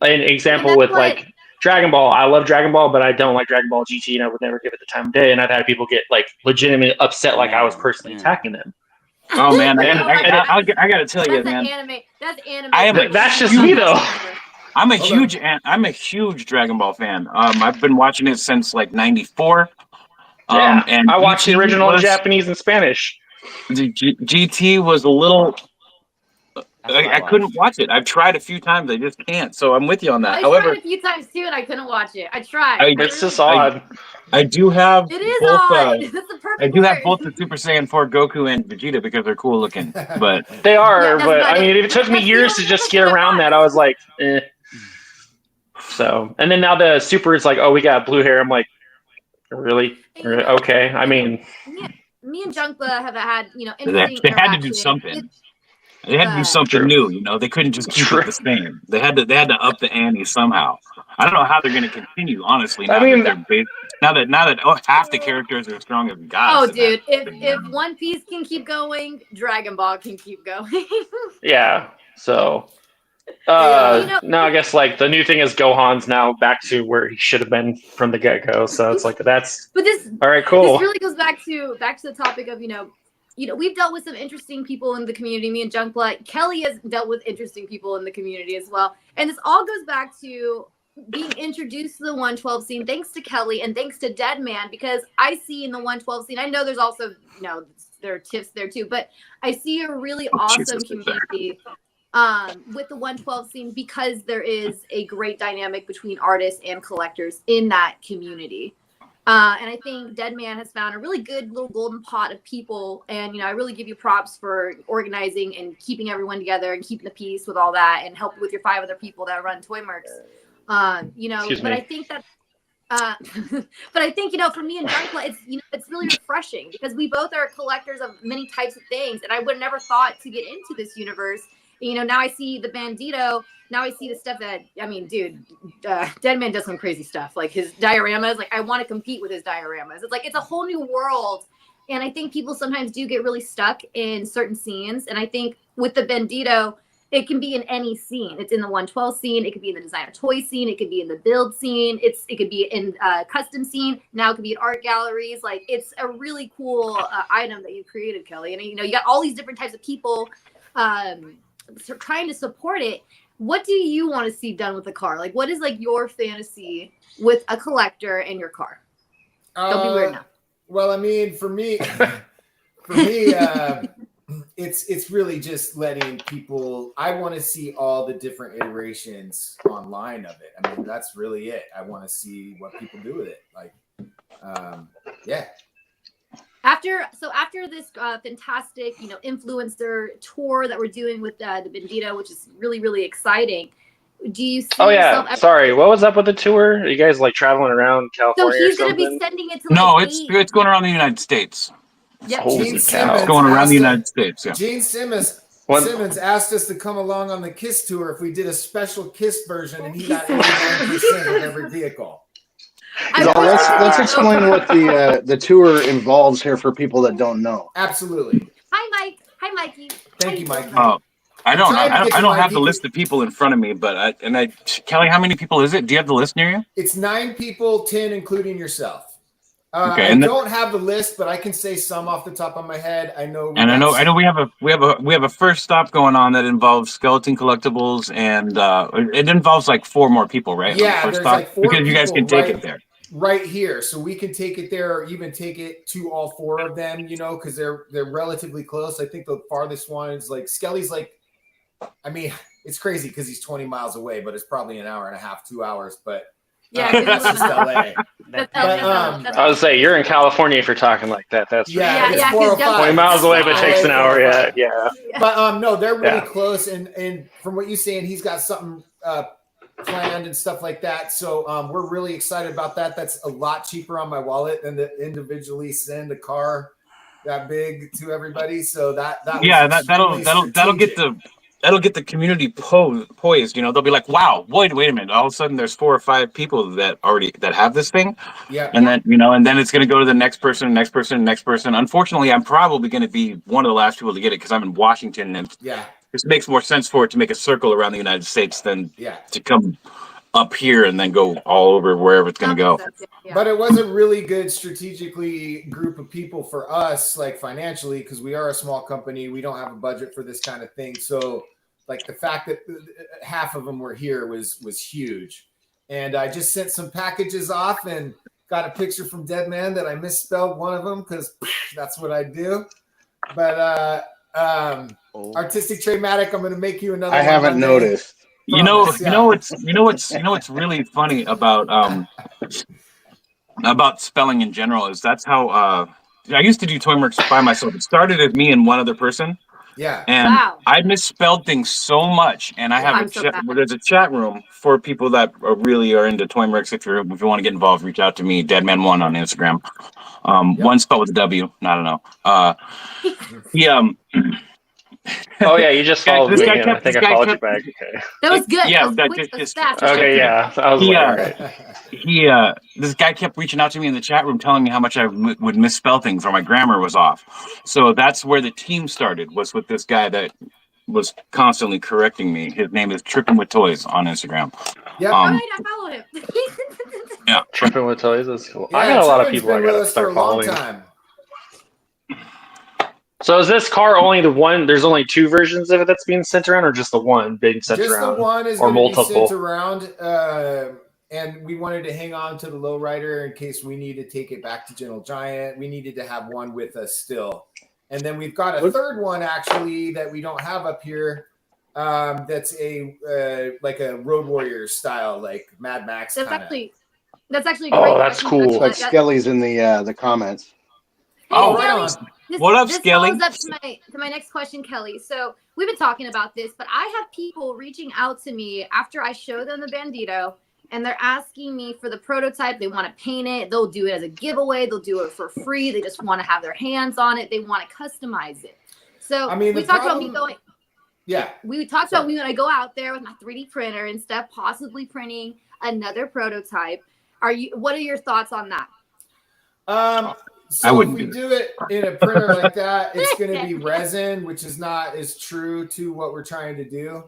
An example that's with what- like Dragon Ball. I love Dragon Ball, but I don't like Dragon Ball GT, and I would never give it the time of day. And I've had people get like legitimately upset, like I was personally attacking them. oh man, And- I gotta tell you, that's man. an anime. That's anime. I am a That's just me, though. I'm a Hold huge Dragon Ball fan. I've been watching it since like '94. Yeah, And I watched the GT original in was- Japanese and Spanish. GT was a little. That's what I couldn't watch it. I've tried a few times. I just can't. So I'm with you on that. I However, tried a few times too, and I couldn't watch it. I tried. I- I It's really just did. odd. I do have It is both. odd. That's the perfect I do have word. both the Super Saiyan 4 Goku and Vegeta because they're cool looking. But They are, Yeah, that's but about I mean, it. it took me That's the years only to just person get I around watch. that. I was like, eh. So, and then now the Super is like, oh, we got blue hair. I'm like, really? And you know, Okay. I mean, me and Junkpla have had, you know, they interesting had to do interaction. something. They had to do But- something True. new. You know, they couldn't just keep True. it the same. They had to up the ante somehow. I don't know how they're going to continue. Honestly, I now mean, that they're now that half the characters are strong as Oh, gods. in dude, that. if One Piece can keep going, Dragon Ball can keep going. yeah. So, Yeah. no, I guess like the new thing is Gohan's now back to where he should have been from the get go. So it's like, that's But this all right, cool. this really goes back to the topic of, you know, we've dealt with some interesting people in the community. Me and Junkpla, Kelly has dealt with interesting people in the community as well. And this all goes back to being introduced to the 112 scene thanks to Kelly and thanks to Deadman, because I see in the 112 scene, I know there's also, you know, there are tips there too, but I see a really awesome Jesus, community with the 112 scene because there is a great dynamic between artists and collectors in that community. And I think Deadman has found a really good little golden pot of people. And, you know, I really give you props for organizing and keeping everyone together and keeping the peace with all that and help with your 5 other people that run Toy Mercs. You know, Excuse but me. I think that, but I think, you know, for me and Junkpla, it's, you know, it's really refreshing because we both are collectors of many types of things. And I would have never thought to get into this universe. You know, now I see the Bandito. Now I see the stuff that, I mean, dude, Deadman does some crazy stuff. Like his dioramas, like I want to compete with his dioramas. It's like, it's a whole new world. And I think people sometimes do get really stuck in certain scenes. And I think with the Bandito, it can be in any scene. It's in the 112 scene. It could be in the designer toy scene. It could be in the build scene. It could be in custom scene. Now it could be in art galleries. Like, it's a really cool item that you created, Kelly. And you know, you got all these different types of people trying to support it. What do you want to see done with the car? Like, what is like your fantasy with a collector and your car? Don't be weird now. Well, I mean, for me, it's really just letting people. I want to see all the different iterations online of it. I mean, that's really it. I want to see what people do with it. Like, yeah. After this fantastic, you know, influencer tour that we're doing with the Bandito, which is really, really exciting. Do you see yourself ever- Sorry, what was up with the tour? Are you guys like traveling around California? So he's going to to be sending it to No, like it's going around the United States. Yep. Holy Gene cow. Simmons It's going around asked the United States. Yeah. Gene Simmons asked us to come along on the KISS tour if we did a special KISS version, and he got 89% of every vehicle. Let's explain what the tour involves here for people that don't know. Absolutely. Hi, Mike. Hi, Mikey. Thank you, Mikey. I don't have the Mikey. list of people in front of me, but Kelly, how many people is it? Do you have the list near you? It's 9 people, 10 including yourself. Okay, I don't have the list, but I can say some off the top of my head. I know we have a first stop going on that involves skeleton collectibles, and it involves like 4 more people, right? Yeah, First there's stop? like 4 because you guys can people take it there. right here, so we can take it there, or even take it to all 4 of them. You know, because they're relatively close. I think the farthest one is like Skelly's. Like, I mean, it's crazy because he's 20 miles away, but it's probably an hour and a half, 2 hours. But Yeah, that's just LA. I would say you're in California if you're talking like that. That's it's yeah, 405. 20 miles away, but it takes an hour. Yeah. But no, they're really close, and from what you're saying, he's got something planned and stuff like that. So we're really excited about that. That's a lot cheaper on my wallet than to individually send a car that big to everybody. So that'll get the community poised. You know, they'll be like, wow, wait a minute. All of a sudden there's 4 or 5 people that have this thing. Yeah. And then, you know, and then it's going to go to the next person. Unfortunately, I'm probably going to be one of the last people to get it because I'm in Washington, and this makes more sense for it to make a circle around the United States than to come up here and then go all over wherever it's going to go. But it was a really good strategically group of people for us, like financially, because we are a small company. We don't have a budget for this kind of thing. So like the fact that half of them were here was huge. And I just sent some packages off and got a picture from Deadman that I misspelled one of them because that's what I do. But Artistic Trade-matic, I'm going to make you another. I haven't noticed. You know what's really funny about spelling in general is that's how I used to do Toymerks by myself. It started as me and one other person. Yeah. And I misspelled things so much, and I have there's a chat room for people that really are into Toymerks. If you want to get involved, reach out to me, Deadmanwon on Instagram. One spelled with a W. I don't know. Oh yeah, you just followed me. I think I followed you back. Okay. That was good. Yeah, okay, yeah. I was this guy kept reaching out to me in the chat room, telling me how much I would misspell things or my grammar was off. So that's where the team started. Was with this guy that was constantly correcting me. His name is Trippin' with Toys on Instagram. Yeah, I follow him. Yeah, Trippin' with Toys is cool. I got a lot of people I gotta start following. So is this car only the one? There's only 2 versions of it that's being sent around, or just the one being sent around? Just the one is or going to multiple? be sent around. And we wanted to hang on to the lowrider in case we need to take it back to Gentle Giant. We needed to have one with us still. And then we've got a third one actually that we don't have up here. That's a like a Road Warrior style, like Mad Max. That's actually great. Oh, that's cool. Like Skelly's in the comments. Oh, right on. What up, Skelly? This follows up to my next question, Kelly. So we've been talking about this, but I have people reaching out to me after I show them the Bandito, and they're asking me for the prototype. They want to paint it. They'll do it as a giveaway. They'll do it for free. They just want to have their hands on it. They want to customize it. So I mean, we talked about me going. Yeah. We talked about me when I go out there with my 3D printer and stuff, possibly printing another prototype. What are your thoughts on that? So I if wouldn't we do do it in a printer like that, it's going to be resin, which is not as true to what we're trying to do.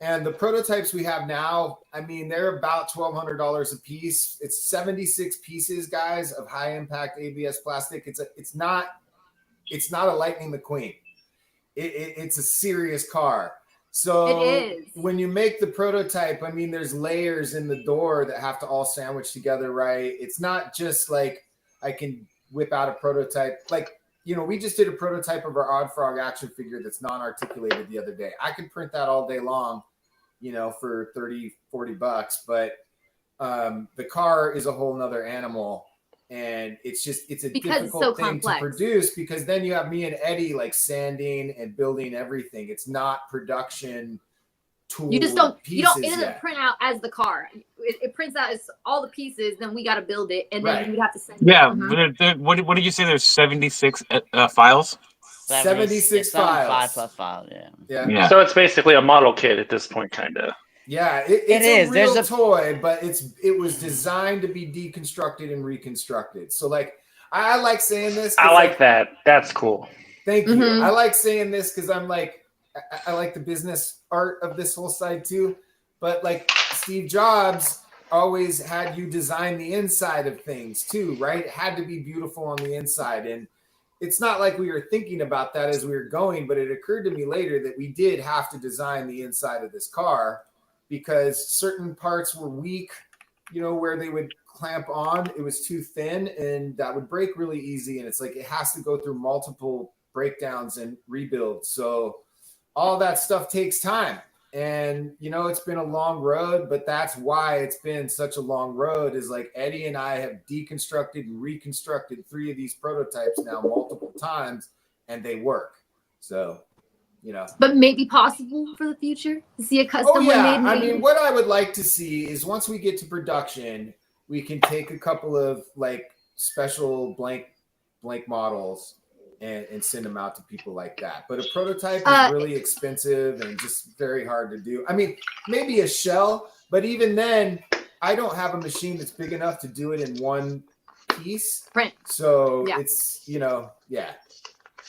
And the prototypes we have now, I mean, they're about $1,200 a piece. It's 76 pieces, guys, of high impact ABS plastic. It's not a Lightning McQueen. It's a serious car. So It is. when you make the prototype, I mean, there's layers in the door that have to all sandwich together, right? It's not just like I can whip out a prototype. Like, we just did a prototype of our Odd Frog action figure that's non-articulated the other day. I could print that all day long, for 30, 40 bucks, but the car is a whole nother animal. And it's a difficult thing to produce, because then you have me and Eddie like sanding and building everything. It's not production tool. You just don't. It doesn't print out as the car. It prints out as all the pieces. Then we got to build it, and then you have to send it. Yeah. What did you say? There's 76 files. 76 files. 5+ files. Yeah. So it's basically a model kit at this point, kind of. Yeah, it's a real toy, but it was designed to be deconstructed and reconstructed. So like, I like saying this. I like that. That's cool. Thank you. I like saying this because I'm like, I like the business art of this whole side too. But like Steve Jobs always had you design the inside of things too, right? It had to be beautiful on the inside. And it's not like we were thinking about that as we were going, but it occurred to me later that we did have to design the inside of this car, because certain parts were weak, where they would clamp on. It was too thin and that would break really easy. And it's like, it has to go through multiple breakdowns and rebuilds. So all that stuff takes time. And, it's been a long road, but that's why it's been such a long road, is like Eddie and I have deconstructed and reconstructed 3 of these prototypes now multiple times, and they work. So, But maybe possible for the future to see a custom one made. I mean, what I would like to see is once we get to production, we can take a couple of like special blank models and send them out to people like that. But a prototype is really expensive and just very hard to do. I mean, maybe a shell, but even then, I don't have a machine that's big enough to do it in one piece. Print. So it's,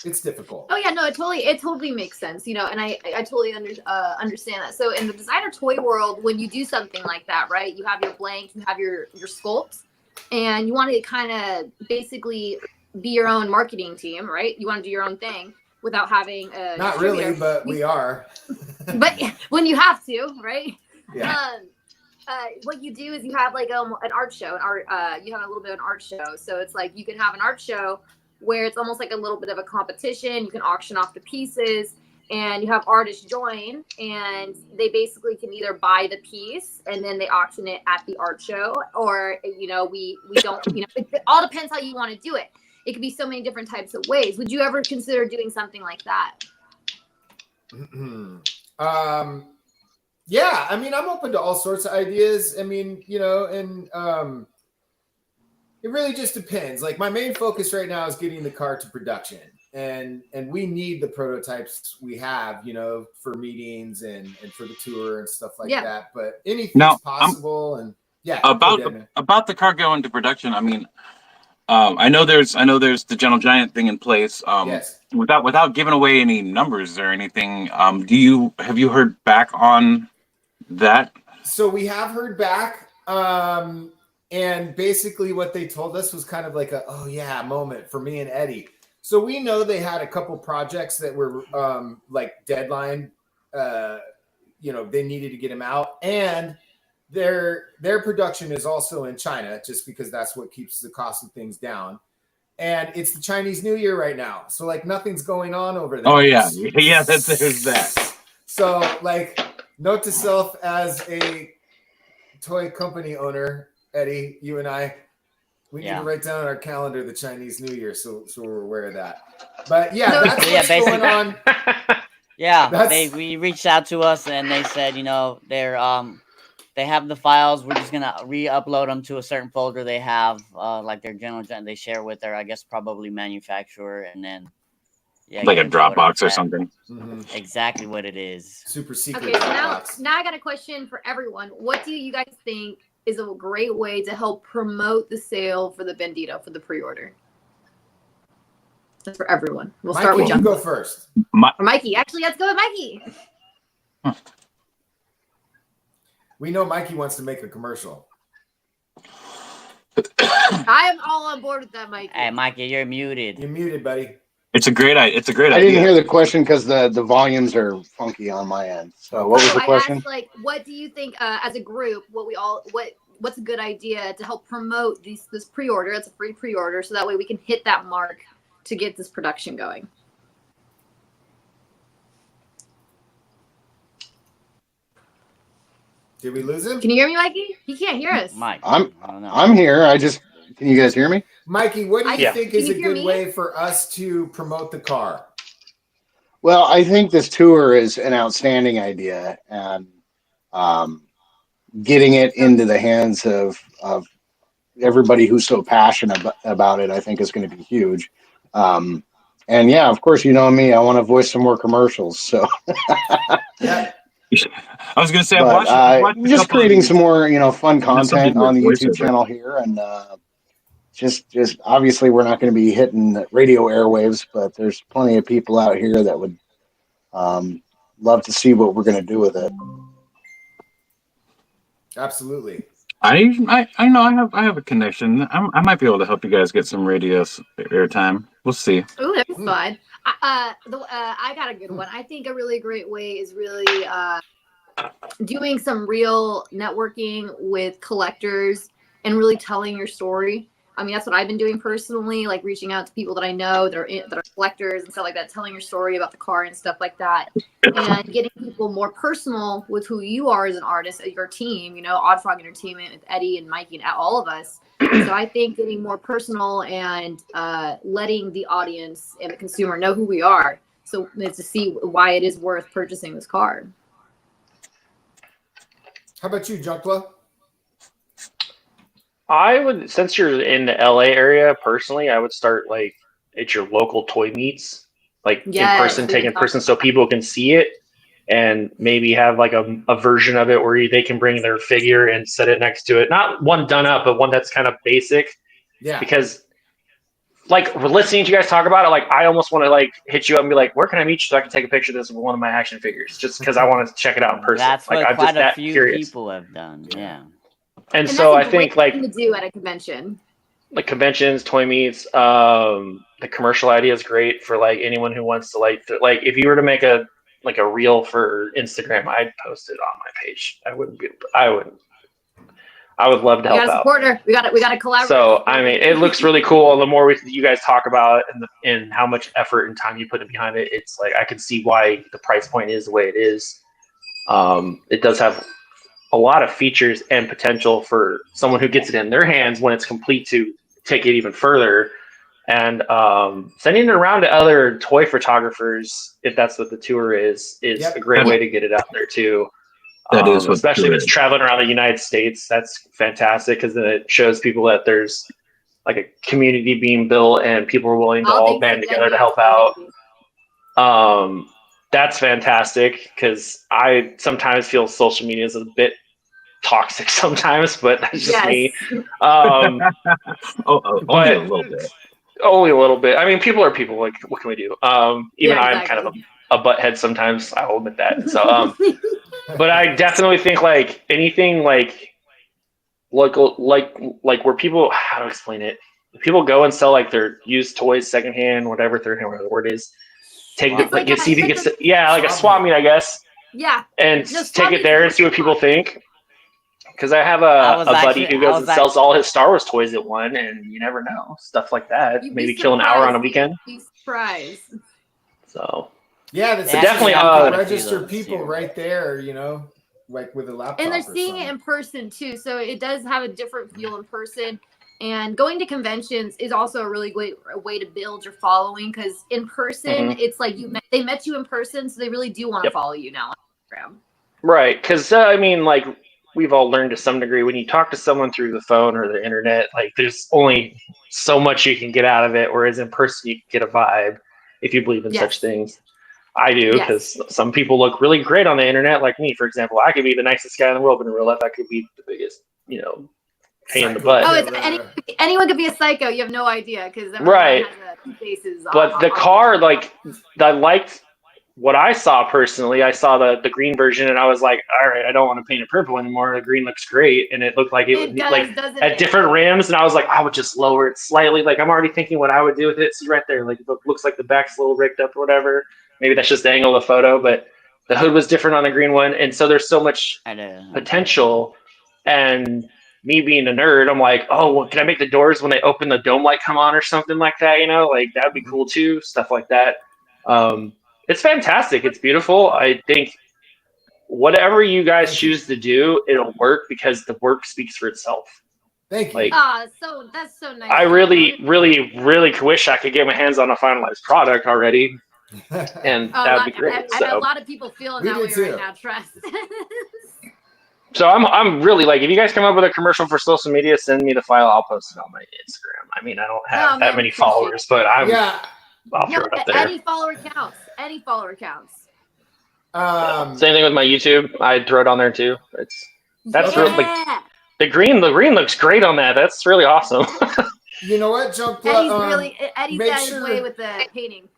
it's difficult. Oh yeah, no, it totally makes sense, and I totally understand that. So in the designer toy world, when you do something like that, right, you have your blank, you have your sculpt, and you want to kind of basically be your own marketing team, right? You want to do your own thing without having a not really, but we are. But when you have to, right? Yeah. What you do is you have like an art show, you have a little bit of an art show. So it's like you can have an art show where it's almost like a little bit of a competition. You can auction off the pieces, and you have artists join, and they basically can either buy the piece and then they auction it at the art show, or we don't. It all depends how you want to do it. It could be so many different types of ways. Would you ever consider doing something like that? Yeah, I mean, I'm open to all sorts of ideas. I mean, and it really just depends. Like, my main focus right now is getting the car to production, and we need the prototypes we have, for meetings and for the tour and stuff like that. But anything's possible. And about the car going to production. I mean, I know there's the Gentle Giant thing in place. Yes. Without giving away any numbers or anything, have you heard back on that? So we have heard back. And basically what they told us was kind of like a, oh yeah, moment for me and Eddie. So we know they had a couple projects that were like deadline, they needed to get them out, and their production is also in China, just because that's what keeps the cost of things down. And it's the Chinese New Year right now. So like nothing's going on over there. Oh yeah. Yeah, there's that. So like, note to self as a toy company owner, Eddie, you and I, we need to write down on our calendar the Chinese New Year, so we're aware of that. But yeah, that's what's going on. Yeah, we reached out to us and they said, they have the files. We're just gonna re-upload them to a certain folder they have, like their general. They share with their, I guess, probably manufacturer, and then like a Dropbox or something. Mm-hmm. Exactly what it is. Super secret. Okay, so now I got a question for everyone. What do you guys think is a great way to help promote the sale for the Bandito for the pre-order? That's for everyone. We'll Mikey, start with you Junkpla. go first. Or Mikey. Actually, let's go with Mikey. We know Mikey wants to make a commercial. I am all on board with that, Mikey. Hey, Mikey, you're muted. You're muted, buddy. It's a great idea. It's a great I idea. didn't hear the question because the volumes are funky on my end. So what was the I question? asked, like, what do you think as a group? What's a good idea to help promote this pre-order? It's a free pre-order, so that way we can hit that mark to get this production going. Did we lose him? Can you hear me, Mikey? He can't hear us. Mike, I'm I don't know. I'm here. Can you guys hear me? Mikey, what do you Yeah. think Can is you a hear good me? way for us to promote the car? Well, I think this tour is an outstanding idea, and getting it into the hands of everybody who's so passionate about it, I think is going to be huge. And yeah, of course, you know me, I want to voice some more commercials. So, Yeah. I was gonna say, but I've watched a just couple of creating these. some more, fun some content people on the voice YouTube over. channel here, and just obviously we're not going to be hitting the radio airwaves, but there's plenty of people out here that would love to see what we're going to do with it. Absolutely. I know I have a connection. I might be able to help you guys get some radio airtime. We'll see. Ooh, that was fun. I got a good one. I think a really great way is really doing some real networking with collectors and really telling your story. I mean, that's what I've been doing personally, like reaching out to people that I know that are collectors and stuff like that, telling your story about the car and stuff like that, and getting people more personal with who you are as an artist, your team, Odd Frog Entertainment with Eddie and Mikey and all of us. So I think getting more personal and letting the audience and the consumer know who we are, so it's to see why it is worth purchasing this car. How about you, Junkpla? I would, since you're in the LA area, personally, I would start like at your local toy meets, like Yes, in person, we take can in talk person, about so that. people can see it, and maybe have like a version of it where they can bring their figure and set it next to it. Not one done up, but one that's kind of basic. Yeah. Because like listening to you guys talk about it, like I almost want to like hit you up and be like, where can I meet you so I can take a picture of this with one of my action figures, just because I want to check it out in person. That's like what I'm quite just a that few curious. people have done. Yeah. And And so I that's a think great like thing to do at a convention. like conventions, toy meets, the commercial idea is great for like anyone who wants to like if you were to make a reel for Instagram, I'd post it on my page. I would love to We help got a out. supporter. We got to collaborate. So I mean, it looks really cool. And the more you guys talk about it and how much effort and time you put in behind it, it's like I can see why the price point is the way it is. It does have a lot of features and potential for someone who gets it in their hands when it's complete to take it even further. And sending it around to other toy photographers, if that's what the tour is Yep. a great way to get it out there too. That is what the especially tour if it's is. traveling around the United States. That's fantastic because then it shows people that there's like a community being built and people are willing to all band together to help out. That's fantastic because I sometimes feel social media is a bit toxic sometimes, but that's just me. Only But a little bit. only a little bit. I mean, people are people. Like, what can we do? Even Yeah, I'm kind of a butthead sometimes. I will admit that. So, but I definitely think like anything like where people, how to explain it? People go and sell like their used toys secondhand, whatever the word is. Take Swap it, like, meet. see if you can, like a Swap swap meet, I guess. Yeah. And No, swap take it meet's there a and see what great people spot. think. Because I have I a was buddy actually- who goes I and was sells all his Star Wars toys at one, and you never know, stuff like that. You'd be Maybe kill an hour on a surprised, weekend. You'd be surprised. So Yeah, that's They definitely, actually register those people too. right there, like with a laptop. And they're or seeing it something. in person too, so it does have a different feel in person. And going to conventions is also a really great way to build your following because in person, it's like they met you in person, so they really do want to follow you now on Instagram. right, because I mean, like we've all learned to some degree when you talk to someone through the phone or the internet, like there's only so much you can get out of it, whereas in person you can get a vibe if you believe in such things. I do, because some people look really great on the internet, like me, for example. I could be the nicest guy in the world, but in real life I could be the biggest, pain in the Psycho butt. Oh, it's killer. anyone could be a psycho. You have no idea because Right. has faces. But the car, like, I liked what I saw personally. I saw the green version, and I was like, all right, I don't want to paint it purple anymore. The green looks great, and it looked like it would does, like doesn't at it? different rims, and I was like, I would just lower it slightly. Like, I'm already thinking what I would do with it. See right there, like, it looks like the back's a little rigged up or whatever. Maybe that's just the angle of the photo, but the hood was different on the green one, and so there's so much potential. And me being a nerd, I'm like, oh, well, can I make the doors when they open the dome light come on or something like that? You know, like that'd be cool too. Stuff like that. It's fantastic. It's beautiful. I think whatever you guys choose to do, it'll work because the work speaks for itself. Thank you. Like, so that's so nice. I really, really, really wish I could get my hands on a finalized product already, and that'd be great. A lot of people feeling that way right now. Trust. So I'm really like, if you guys come up with a commercial for social media, send me the file. I'll post it on my Instagram. I mean, I don't have that many followers, but I'll throw it up there. Any follower counts. Any follower counts. Same thing with my YouTube. I'd throw it on there too. Really, like, the green looks great on that. That's really awesome. You know what, Junkpla? Eddie's got his way with the painting.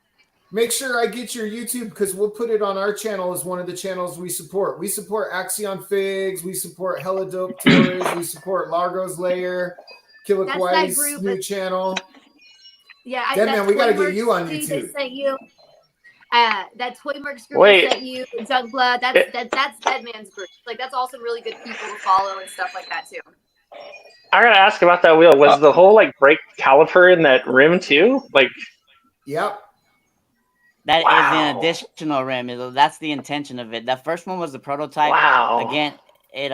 Make sure I get your YouTube because we'll put it on our channel as one of the channels we support. We support Axion Figs. We support Hella Dope Toys. We support Largo's Lair. Killer Quai's new channel. Yeah, Deadman, we got to get you on YouTube. Sent you. That Toy Mercs group sent you. Junkpla. That's Deadman's group. Like, that's also really good people to follow and stuff like that too. I gotta ask about that wheel. Was the whole like brake caliper in that rim too? Like, yep. That is an additional rim. That's the intention of it. That first one was the prototype. Wow. Again, it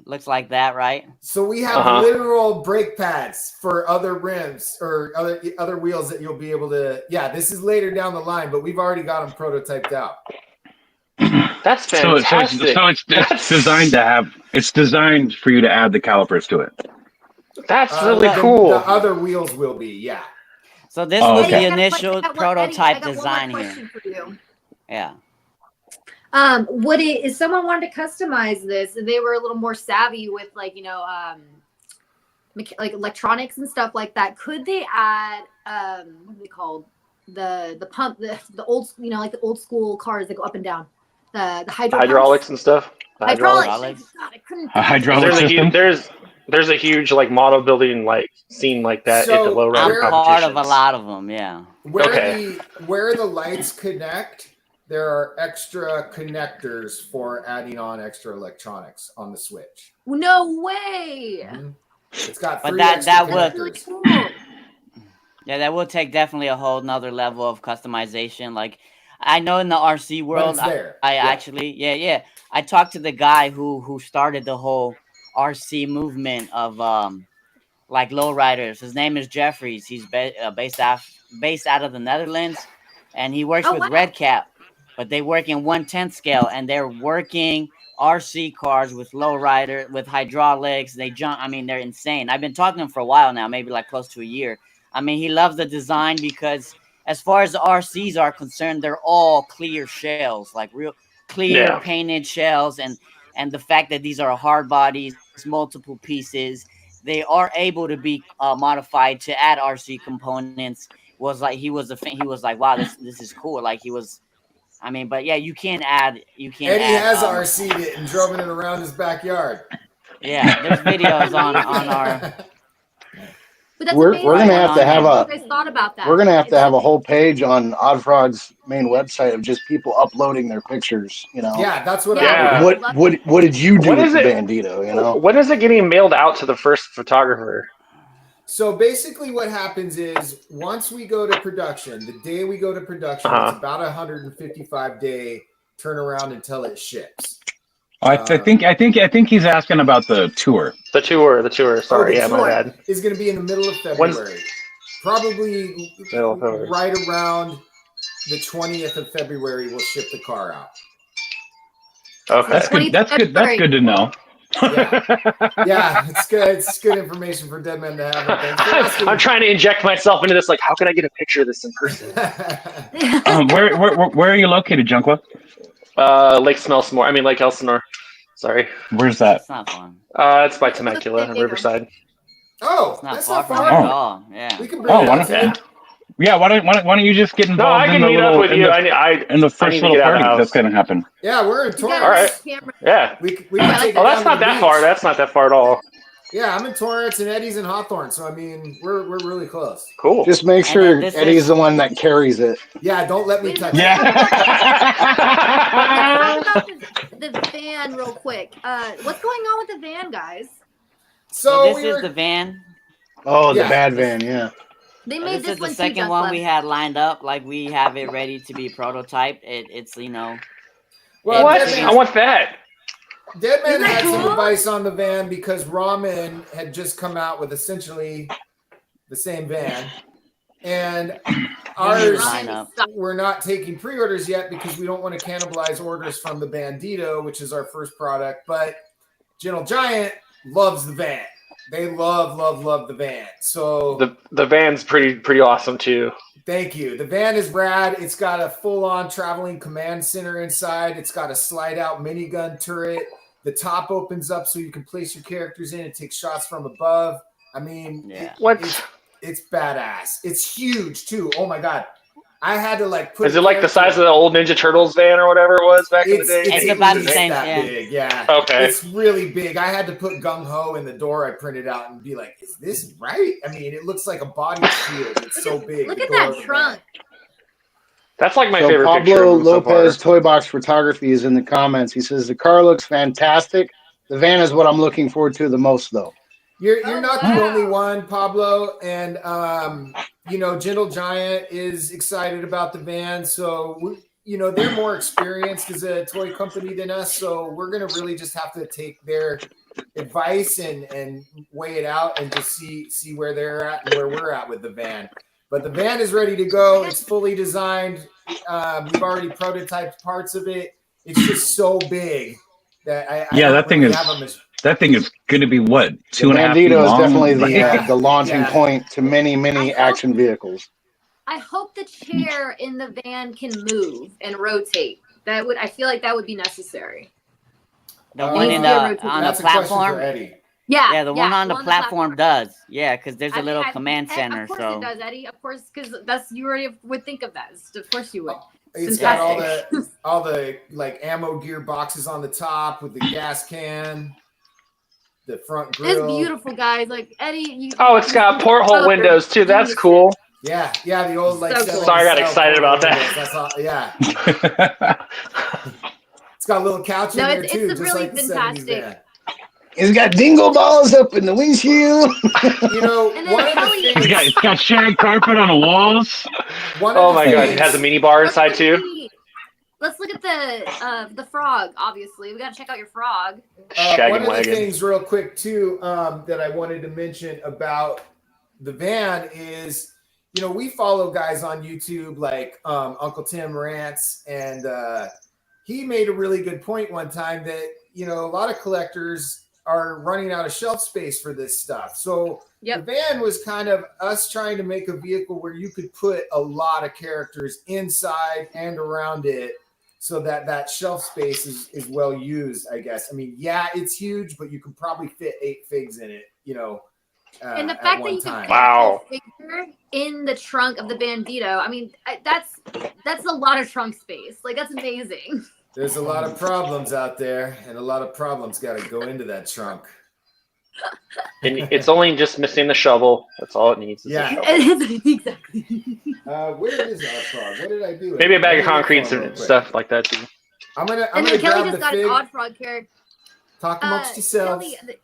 looks like that, right? So we have literal brake pads for other rims or other wheels that you'll be able to. Yeah, this is later down the line, but we've already got them prototyped out. That's fantastic. So it's designed to have. It's designed for you to add the calipers to it. That's really cool. The other wheels will be, yeah. So this was the initial prototype design here. Yeah. If someone wanted to customize this, and they were a little more savvy with like like electronics and stuff like that, could they add what are they called? The pump, the old, like the old school cars that go up and down, the hydraulics and stuff. Hydraulics. There's a huge like model building like scene like that at the low rider competitions. I'm part of a lot of them, yeah. Where the lights connect, there are extra connectors for adding on extra electronics on the Switch. No way. Mm-hmm. It's got but three that connectors. will yeah, that will take definitely a whole nother level of customization. Like I know in the RC world, I actually I talked to the guy who started the whole RC movement of like lowriders. His name is Jeffries. He's based out of the Netherlands, and he works with Red Cap. But they work in 1/10 scale, and they're working RC cars with lowrider with hydraulics. They jump. I mean, they're insane. I've been talking to him for a while now, maybe like close to a year. I mean, he loves the design because as far as the RCs are concerned, they're all clear shells, like real clear painted shells, and the fact that these are hard bodies, multiple pieces, they are able to be modified to add RC components. Was like he was like, wow, this is cool. Like he was, I mean, but yeah, you can't add. Eddie has RC'd it and driven it around his backyard. Yeah, there's videos on our. We're gonna have to have We're gonna have to have a whole page on Oddfrog's main website of just people uploading their pictures. Yeah, that's what. What did you do with Bandito? When is it getting mailed out to the first photographer? So basically, what happens is once we go to production, the day we go to production, it's about 155-day turnaround until it ships. I think he's asking about the tour. The tour. Sorry, the my bad. Is going to be in the middle of February. Probably right around the 20th of February, we'll ship the car out. Okay, that's good to know. Yeah, it's good. It's good information for Deadman to have. I'm trying to inject myself into this. Like, how can I get a picture of this in person? Where are you located, Junkpla? Lake Elsinore. Sorry. Where's that? It's not fun. It's by Temecula and Riverside. Oh, It's not that's far not from far. here at Oh. all. Yeah. We can bring Oh, it why up don't, to you. yeah. Why don't you just get No, involved I in can the meet little up with you. in the I first need to little get out of the party that's house. gonna happen? Yeah, we're in You got All Torrance. right. camera. Yeah. We can Yeah, take it Oh, down that's to not the that beach. far. That's not that far at all. Yeah, I'm in Torrance and Eddie's in Hawthorne, so I mean, we're really close. Cool. Just make And sure then this Eddie's is- the one that carries it. Yeah, don't let me Wait a touch minute. it. Let's talk about the van real quick. What's going on with the van, guys? So So this we is were. the van. Oh, Yeah, the bad this- van, yeah. They And made this this is the one second too, one Junkpla. we had lined up. Like we have it ready to be prototyped. It's Well, What? pretty- I want that. Deadman Isn't that had some cool? advice on the van because Ramen had just come out with essentially the same van, and ours line up. we're not taking pre-orders yet because we don't want to cannibalize orders from the Bandito, which is our first product. But Gentle Giant loves the van. They love the van. So The van's pretty awesome too. thank you. The van is rad. It's got a full-on traveling command center inside. It's got a slide-out minigun turret. The top opens up so you can place your characters in and take shots from above. I mean, Yeah. What? it's badass. It's huge too. Oh my god, I had to like put. Is it like the size of the old Ninja Turtles van or whatever it was back in the day? It's at about the least same, that yeah. big. Yeah. Okay. It's really big. I had to put gung ho in the door. I printed out and be like, "Is this right?" I mean, it looks like a body shield. It's so big. Look the at door that of the trunk. That's like my So favorite picture Pablo of them so far. Lopez Toy Box Photography is in the comments. He says the car looks fantastic. The van is what I'm looking forward to the most, though. You're Oh, not wow. the only one, Pablo, and Gentle Giant is excited about the van. So they're more experienced as a toy company than us. So we're gonna really just have to take their advice and weigh it out and just see where they're at and where we're at with the van. But the van is ready to go. It's fully designed. We've already prototyped parts of it. It's just so big that I Yeah, don't that thing really is- have a mach- That thing is going to be what, The 2.5 feet Bandito is long? definitely Yeah. the launching Yeah. point to many action vehicles. I hope the chair in the van can move and rotate. I feel like that would be necessary. The Uh, one needs in to be a the rotation. on the That's a question platform. for Eddie. Yeah. Yeah, the one on the platform does. Yeah, because there's a I little mean, command center. Of course So it does, Eddie. Of course, because you already would think of that. Of course you would. It's got Fantastic. all the like ammo gear boxes on the top with the gas can, the front grill. It's beautiful, guys. Like Eddie. Oh, it's got porthole windows too. That's cool. Yeah, the old like. So cool. 70s Sorry, I got style excited about portable that. windows. That's all. Yeah, it's got a little couch in No, there it's too, just really like the 70s fantastic. van. It's got dingle balls up in the windshield. And then One of the Kelly- things. It's got shag carpet on the walls. One of Oh the my god, it things- has a mini bar inside too. Let's look at the frog. Obviously, we gotta check out your frog. Shaggin' one of the wagon. things, real quick, too, that I wanted to mention about the van is, we follow guys on YouTube like Uncle Tim Rants, and he made a really good point one time that a lot of collectors are running out of shelf space for this stuff. So Yep. the van was kind of us trying to make a vehicle where you could put a lot of characters inside and around it, so that shelf space is well used, I guess. I mean, yeah, it's huge, but you can probably fit 8 figs in it, And the at fact that one you can time. fit Wow. a figure in the trunk of the Bandito, I mean, that's a lot of trunk space. Like that's amazing. There's a lot of problems out there, and a lot of problems got to go into that trunk. And it's only just missing the shovel. That's all it needs. Is Yeah. a shovel. Exactly. Where is our frog? What did I do? Maybe a bag Let of me look concrete for him real and quick. stuff like that too. I'm gonna And then Kelly grab just the got fig. an odd frog character. Talk amongst yourselves. Kelly,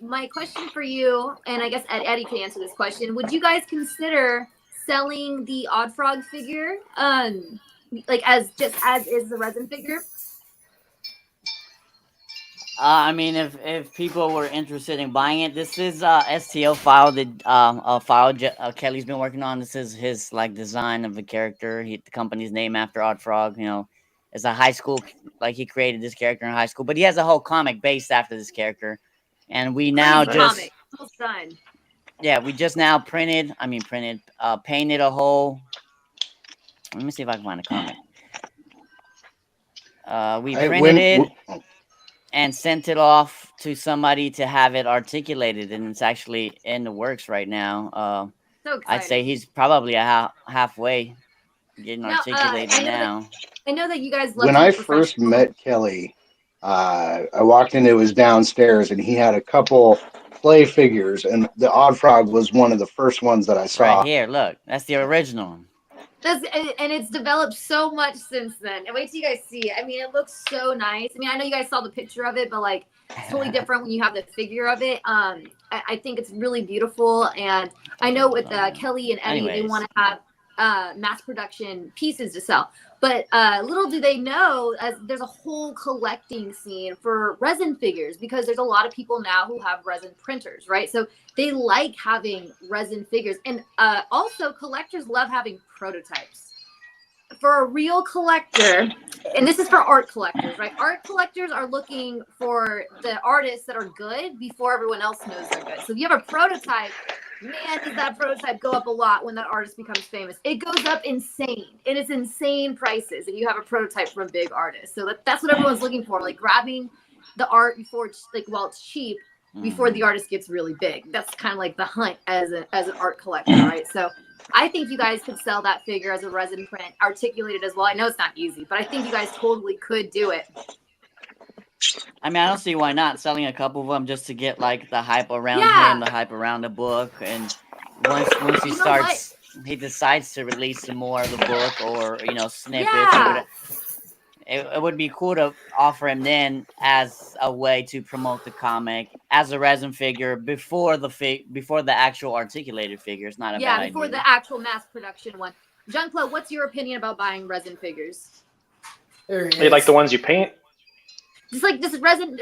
my question for you, and I guess Eddie can answer this question. Would you guys consider selling the Odd Frog figure, like as is the resin figure? I mean, if people were interested in buying it, this is STO file that a file Kelly's been working on. This is his like design of the character. The company's name after Odd Frog. It's a high school, like he created this character in high school, but he has a whole comic based after this character. And we now Nice just comic. Almost done. we just now painted a whole. Let me see if I can find a comic. We printed it and sent it off to somebody to have it articulated, and it's actually in the works right now. So I'd say exciting. he's probably halfway getting Now, articulated now. I know that you guys love When to be I first professional. met Kelly, I walked in, it was downstairs, and he had a couple play figures, and the Odd Frog was one of the first ones that I saw. Right here, look, that's the original. And it's developed so much since then. And wait till you guys see it. I mean, it looks so nice. I mean, I know you guys saw the picture of it, but like it's totally different when you have the figure of it. I think it's really beautiful, and I know with Kelly and Eddie, they Anyways. want to have mass production pieces to sell. But little do they know, as there's a whole collecting scene for resin figures, because there's a lot of people now who have resin printers, right? So they like having resin figures, and also collectors love having prototypes. For a real collector, and this is for art collectors, right? Art collectors are looking for the artists that are good before everyone else knows they're good. So if you have a prototype, man, does that prototype go up a lot when that artist becomes famous. It goes up insane. And it's insane prices if you have a prototype from a big artist. So that's what everyone's looking for, like grabbing the art before it's like while it's cheap, before the artist gets really big. That's kind of like the hunt as an art collector, right? So I think you guys could sell that figure as a resin print, articulated as well. I know it's not easy, but I think you guys totally could do it. I mean, I don't see why not selling a couple of them just to get like the hype around Yeah. him, the hype around the book, and once he You know starts, he decides to release some more of the book or snippets or Yeah. whatever. It would be cool to offer him then as a way to promote the comic as a resin figure before the actual articulated figure. It's not a bad Before idea. the actual mass production one. Junkpla, what's your opinion about buying resin figures? There he You like is. the ones you paint? Just like a resin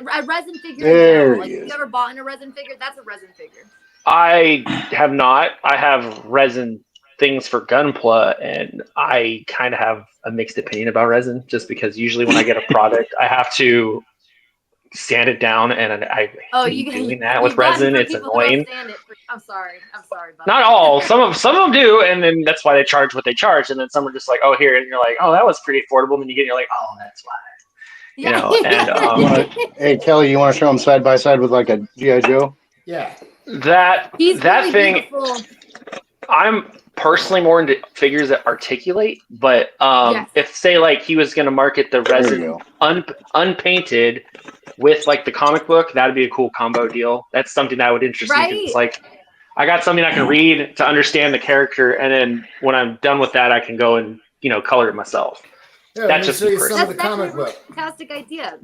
figure There in general. Like, he if is. you ever bought in a resin figure, that's a resin figure. I have not. I have resin things for Gunpla, and I kind of have a mixed opinion about resin, just because usually when I get a product, I have to sand it down, and I hate doing that with resin. It's annoying. I'm sorry about Not that. all. Some of them do, and then that's why they charge what they charge. And then some are just like, oh, here, and you're like, oh, that was pretty affordable. And then you get, and you're like, oh, that's why. You know, and Hey, Kelly, you want to show them side by side with like a G.I. Joe? Yeah. He's that really thing. beautiful. I'm personally more into figures that articulate, but Yes. if say like he was going to market the There you resin go. unpainted with like the comic book, that'd be a cool combo deal. That's something that would interest me, 'cause Right. it's like I got something I can read to understand the character, and then when I'm done with that, I can go and color it myself. Yeah, let That's me just show me you some personally. of the That's actually comic a really book. fantastic idea.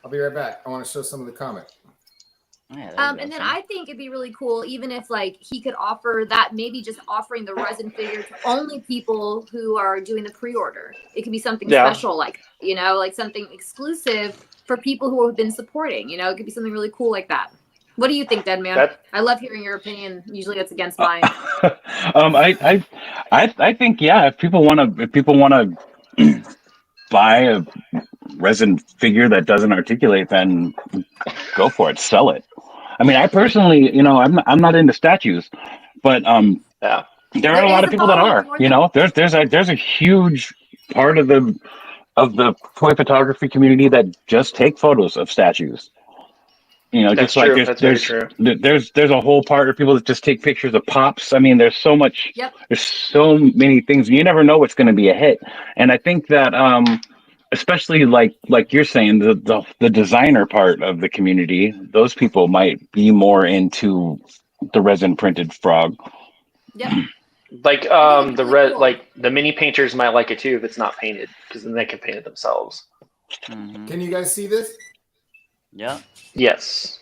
I'll be right back. I want to show some of the comic. Yeah, there you And go, then son. I think it'd be really cool, even if like he could offer that, maybe just offering the resin figure to only people who are doing the pre-order. It could be something special, like like something exclusive for people who have been supporting. It could be something really cool like that. What do you think, Deadman? I love hearing your opinion. Usually, it's against mine. I think if people want to buy a resin figure that doesn't articulate, then go for it, sell it. I mean, I personally, I'm not into statues, but there are a lot of people that are. There's a huge part of the toy photography community that just take photos of statues. That's just true. like That's very true. there's a whole part of people that just take pictures of pops. I mean, there's so much. Yep. There's so many things. You never know what's going to be a hit, and I think that especially like you're saying, the designer part of the community, those people might be more into the resin printed frog. Yep. Like the red, like the mini painters might like it too if it's not painted, because then they can paint it themselves. Mhm. Can you guys see this? Yeah. Yes.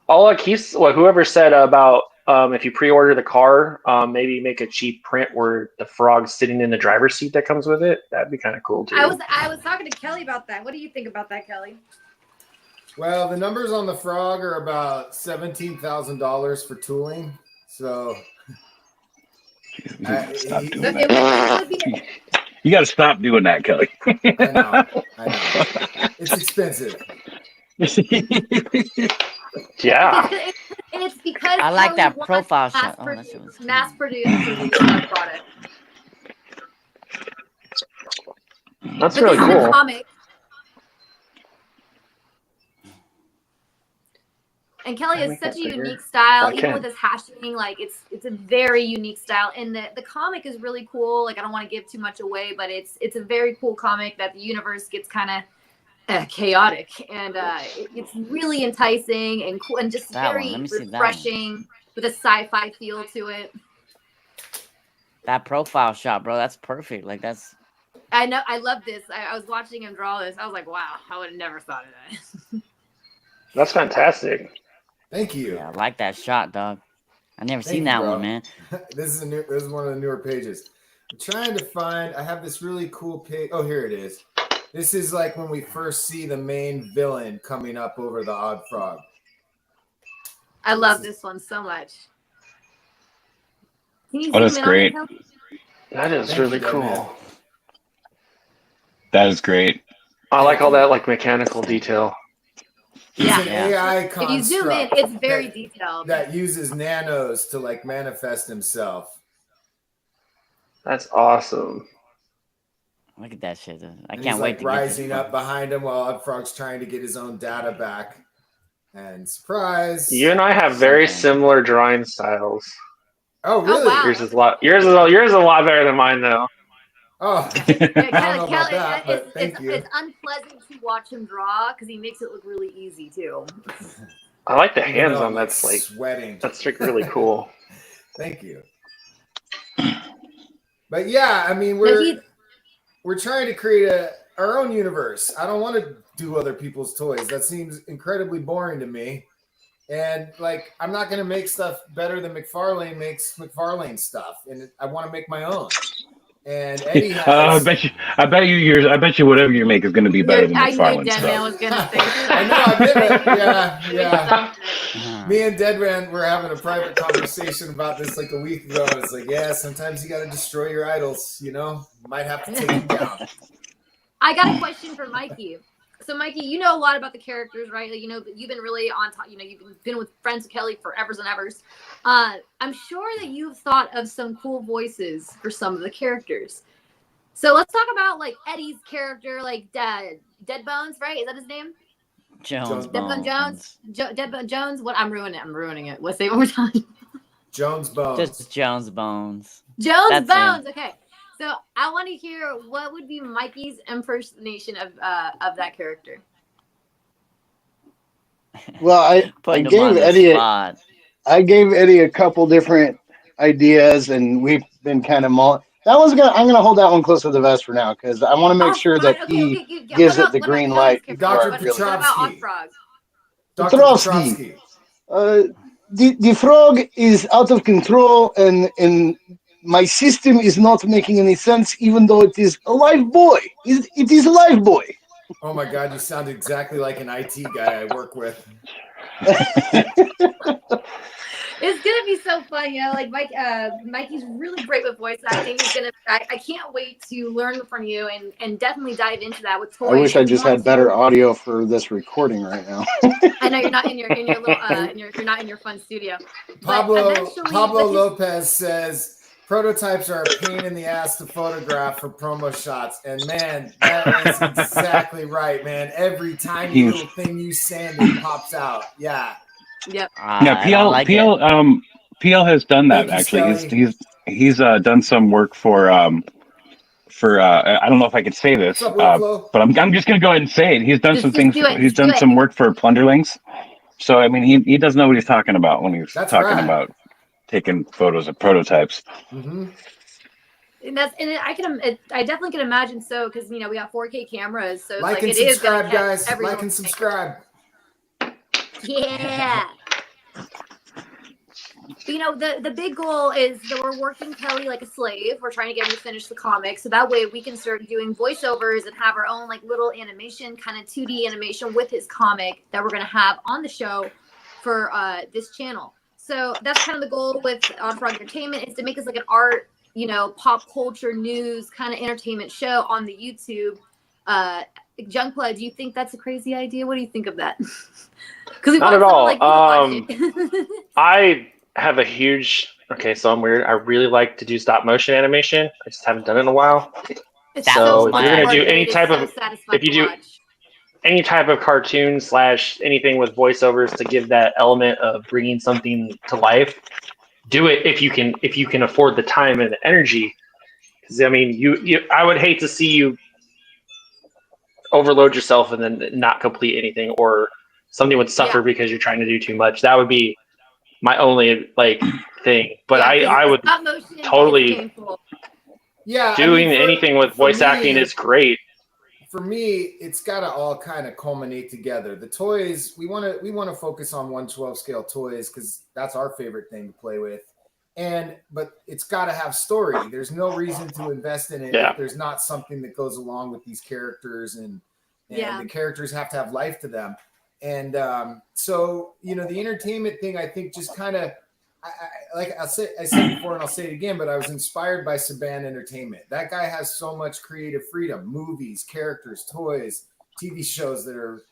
All like whoever said about if you pre-order the car, maybe make a cheap print where the frog's sitting in the driver's seat that comes with it. That'd be kind of cool too. I was talking to Kelly about that. What do you think about that, Kelly? Well, the numbers on the frog are about $17,000 for tooling. So Stop doing It that. would be You got to stop doing that, Kelly. I know. It's expensive. Yeah. And it's because I like Kelly that wants profile mass shot. Oh, produce- that shit was mass cute. produce that product. That's But really this is a cool. comic. And Kelly I has make such that a bigger? unique style, I even can. with his hashing. Like it's a very unique style, and the comic is really cool. Like I don't want to give too much away, but it's a very cool comic that the universe gets kind of chaotic, and it's really enticing and cool, and just That one. Let very me see that one. refreshing with a sci-fi feel to it. That profile shot, bro. That's perfect. Like that's. I know. I love this. I was watching him draw this. I was like, wow, I would have never thought of that. That's fantastic. Thank you. Yeah, I like that shot, dog. I never Thank seen you, that bro. one, man. This is one of the newer pages. I'm trying to find. I have this really cool page. Oh, here it is. This is like when we first see the main villain coming up over the Odd Frog. I love this one so much. Can you Oh, that's zoom in great. on it, Kelly? That is Thank really you, Deadman. cool. That is great. I like all that like mechanical detail. He's Yeah. an Yeah. AI If you zoom in, construct it's very detailed. that uses nanos to like manifest himself. That's awesome. Look at that shit. I And can't he's wait like to get this rising one. up behind him while Odd Frog's trying to get his own data back. And surprise! You and I have very Something. similar drawing styles. Oh, really? wow. Yours is a lot. Yours is a lot better than mine, though. Oh, Yeah, I don't know about Kelly, that, but thank you. It's unpleasant to watch him draw because he makes it look really easy too. I like the Even hands though on I'm, that's like sweating. that's like really cool. Thank you. But yeah, I mean, we're trying to create our own universe. I don't want to do other people's toys. That seems incredibly boring to me. And like, I'm not going to make stuff better than McFarlane makes McFarlane stuff, and I want to make my own. And Eddie has. I bet you whatever you make is going to be better than I knew McFarlane's Deadman stuff. was gonna say I know. I did it. Yeah. Uh-huh. Me and Deadman were having a private conversation about this like a week ago. And it's like, yeah, sometimes you got to destroy your idols. You know, you might have to take them down. I got a question for Mikey. So, Mikey, you know a lot about the characters, right? Like, you know, you've been really on top. You know, you've been with friends with Kelly for evers and evers. I'm sure that you've thought of some cool voices for some of the characters. So let's talk about like Eddie's character, like Dead Bones, right? Is that his name? Jones Deadbone Bones. Deadbone Jones. What? I'm ruining it. Let's say it one more time. Jones Bones. Just Jones Bones. Jones That's Bones. him. Okay. So I want to hear what would be Mikey's impersonation of that character. Well, I Putting him on gave the Eddie spot. I gave Eddie a couple different ideas, and we've been kind of I'm gonna hold that one close to the vest for now because I want to make sure that he gives it the green light. Dr. What about Petrovsky. Odd Frog? Dr. Petrovsky. Petrovsky. The frog is out of control, and my system is not making any sense, even though it is a live boy. It is a live boy. Oh my God, you sound exactly like an IT guy I work with. It's gonna be so fun, you know. Like Mikey's really great with voice acting. I can't wait to learn from you and definitely dive into that with toys. I wish I just had better audio for this recording right now. I know you're not in your little you're not in your fun studio. Pablo eventually, Lopez says prototypes are a pain in the ass to photograph for promo shots, and man, that is exactly right, man. Every tiny little thing you sand it pops out. Yeah. Yep. Yeah, PL has done that actually. He's done some work for I don't know if I could say this, but I'm just gonna go ahead and say it. He's done some things. He's done some work for Plunderlings. So I mean, he does know what he's talking about when he's talking about taking photos of prototypes. Mm-hmm. And I definitely can imagine so because you know we got 4K cameras, so like and subscribe, guys. Like and subscribe. Yeah. You know, the big goal is that we're working Kelly like a slave. We're trying to get him to finish the comic. So that way we can start doing voiceovers and have our own like little animation, kind of 2D animation with his comic that we're going to have on the show for this channel. So that's kind of the goal with Odd Frog Entertainment is to make us like an art, you know, pop culture news kind of entertainment show on the YouTube. Junkpla, do you think that's a crazy idea? What do you think of that? Not at all. I have a huge. Okay, so I'm weird. I really like to do stop motion animation. I just haven't done it in a while. It's so if fun. you're gonna do any type of, if you do, any type of cartoon / anything with voiceovers to give that element of bringing something to life. Do it if you can afford the time and the energy. Because I mean, I would hate to see you overload yourself and then not complete anything, or something would suffer because you're trying to do too much. That would be my only thing. But I would totally doing anything with voice acting is great. For me, it's got to all kind of culminate together. The toys, we want to focus on 1/12 scale toys because that's our favorite thing to play with. But it's got to have story. There's no reason to invest in it if there's not something that goes along with these characters, and the characters have to have life to them. And so, the entertainment thing, I think, just kind of, I said before and I'll say it again, but I was inspired by Saban Entertainment. That guy has so much creative freedom: movies, characters, toys, TV shows that are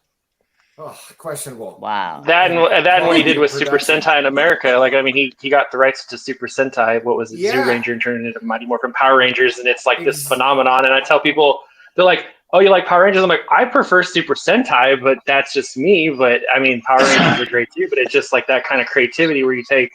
questionable. Wow. That and what he did with Super Sentai in America. Like, I mean, he got the rights to Super Sentai. What was it? Zoo Ranger, and turned it into Mighty Morphin Power Rangers, and it's like this phenomenon. And I tell people, they're like, "Oh, you like Power Rangers?" I'm like, "I prefer Super Sentai, but that's just me." But I mean, Power Rangers are great too. But it's just like that kind of creativity where you take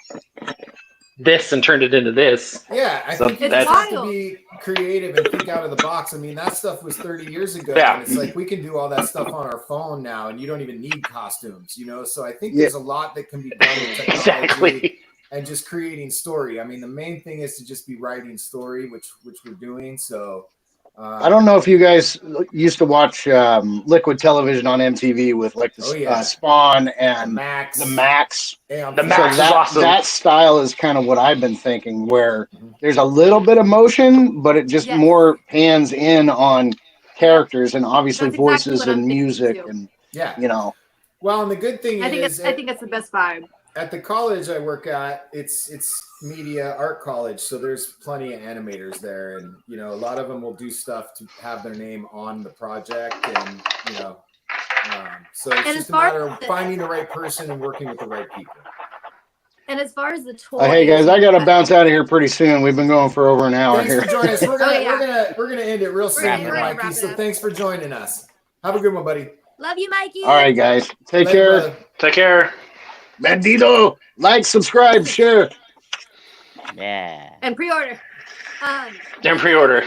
this and turned it into this. Yeah, I think you just have to be creative and think out of the box. I mean, that stuff was 30 years ago. Yeah. And it's like we can do all that stuff on our phone now, and you don't even need costumes, So I think there's a lot that can be done with technology and just creating story. I mean, the main thing is to just be writing story, which we're doing. So I don't know if you guys used to watch Liquid Television on MTV with like the Spawn and the Max. Yeah, the Max is awesome. That style is kind of what I've been thinking, where there's a little bit of motion, but it just more pans in on characters and obviously voices and music and Well, and the good thing is, I think that's the best vibe. At the college I work at, it's media art college, so there's plenty of animators there, and a lot of them will do stuff to have their name on the project, and so it's just a matter of finding the right person and working with the right people. And as far as the toys, hey guys, I gotta bounce out of here pretty soon. We've been going for over an hour Thanks here. for joining us. We're gonna end it real soon, Mikey. So thanks for joining us. Have a good one, buddy. Love you, Mikey. All right, guys, take care. Brother. Take care. Bandito, like, subscribe, share. Yeah. And pre-order. And pre-order.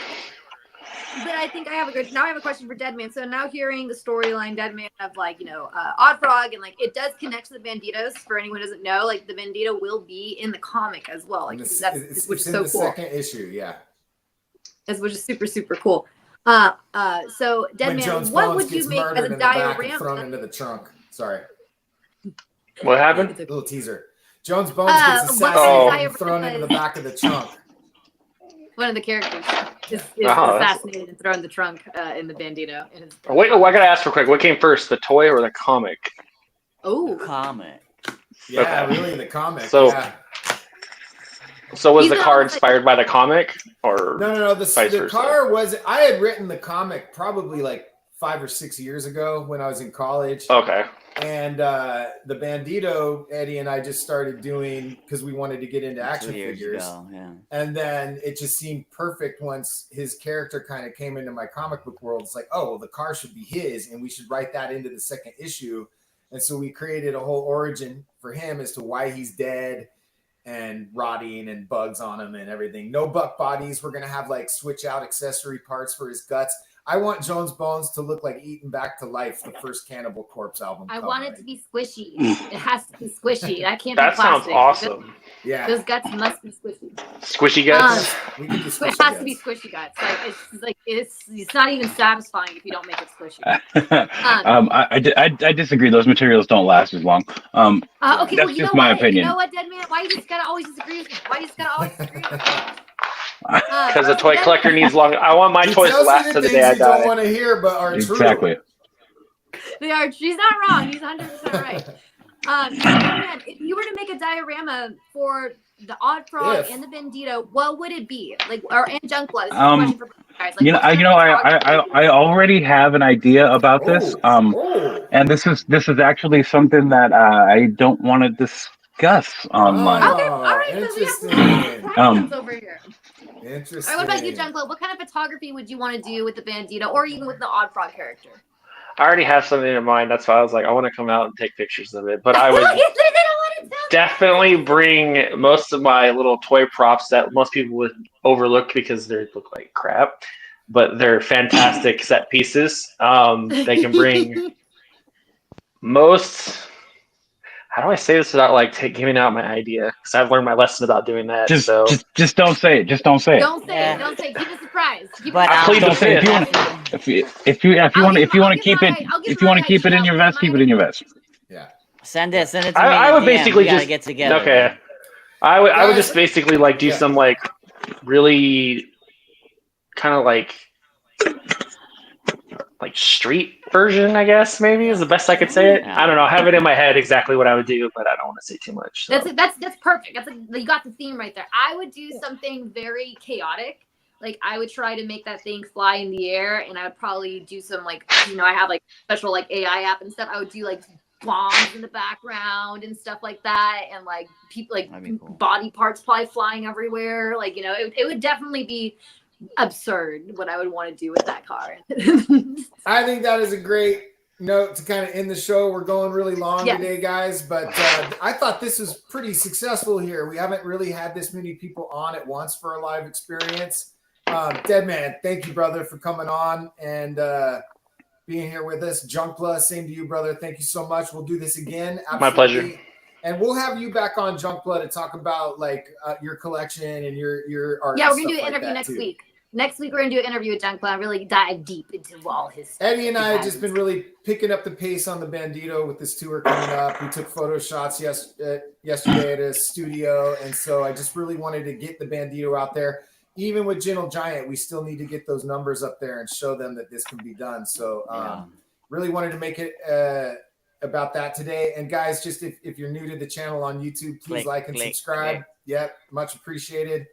But I think I have a question for Deadman. So now hearing the storyline, Deadman, of Odd Frog, and it does connect to the Banditos. For anyone who doesn't know, the Bandito will be in the comic as well. Which is so cool. Second issue, yeah. Which is super, super cool. So Deadman, what would you make as a diorama? Thrown into the trunk. Sorry. What happened? A little teaser. Jones Bones gets assassinated, thrown into the back of the trunk. One of the characters is assassinated and thrown in the trunk in the Bandito. Wait, I gotta ask real quick. What came first, the toy or the comic? Oh, comic. Yeah, really, the comic. So was the car inspired by the comic, or no? The car was. I had written the comic probably 5 or 6 years ago when I was in college. Okay. And the Bandito, Eddie and I just started doing because we wanted to get into action figures. And then it just seemed perfect once his character kind of came into my comic book world. It's like, oh, well, the car should be his, and we should write that into the second issue. And so we created a whole origin for him as to why he's dead and rotting and bugs on him and everything. No buck bodies. We're going to have switch out accessory parts for his guts. I want Jones Bones to look like Eaten Back to Life, the first Cannibal Corpse album. I want it to be squishy. It has to be squishy. That can't be plastic. That sounds awesome. Yeah. Those guts must be squishy. Squishy guts? We can do squishy it has to be squishy guts. It's not even satisfying if you don't make it squishy. I disagree. Those materials don't last as long. Okay, that's just my opinion. You know what, Deadman? Why you just gotta always disagree with me? Because the toy collector needs long. I want my toys to last to the day I die. Don't want to hear, but are exactly. true. They are. She's not wrong. He's 100% right. Deadman, if you were to make a diorama for the Odd Frog and the Bandito, what would it be? And Junkpla. This is a question for guys. I already have an idea about this. And this is actually something that I don't want to discuss online. Okay, all right. Interesting. Over here. Interesting. All right, what about you, Junkpla? What kind of photography would you want to do with the Bandito, or even with the Odd Frog character? I already have something in mind. That's why I was like, I want to come out and take pictures of it. But I would definitely bring most of my little toy props that most people would overlook because they look like crap, but they're fantastic set pieces. They can bring most. How do I say this without like giving out my idea? Because I've learned my lesson about doing that. Just don't say it. Just don't say it. Don't say it. Don't say it. Keep it a surprise. But I plead the Don't say it. fifth. If you want to keep it in your vest, keep it in your vest. Yeah. Send it to me. I in would the DM. basically We gotta just get together. Okay. Man. I would Guys, just basically like do some like really kind of like street version, I guess maybe is the best I could say it. Yeah. I don't know. I have it in my head exactly what I would do, but I don't want to say too much. So. That's perfect. That's you got the theme right there. I would do something very chaotic. Like I would try to make that thing fly in the air, and I would probably do some like I have like special like AI app and stuff. I would do like bombs in the background and stuff like that, and like people like cool. Body parts probably flying everywhere. Like it would definitely be absurd what I would want to do with that car. I think that is a great note to kind of end the show. We're going really long today, guys, but I thought this was pretty successful here. We haven't really had this many people on at once for a live experience. Deadman, thank you, brother, for coming on and being here with us. Junkpla, same to you, brother. Thank you so much. We'll do this again. Absolutely. My pleasure. And we'll have you back on Junkpla to talk about like your collection and your art. Yeah, we're gonna do an interview next week. Next week, we're going to do an interview with Junkpla and really dive deep into all his stuff. Eddie and I have just been really picking up the pace on the Bandito with this tour coming up. We took photo shots yesterday at a studio, and so I just really wanted to get the Bandito out there. Even with Gentle Giant, we still need to get those numbers up there and show them that this can be done. So really wanted to make it about that today. And guys, just if you're new to the channel on YouTube, please like and subscribe. Yep, much appreciated.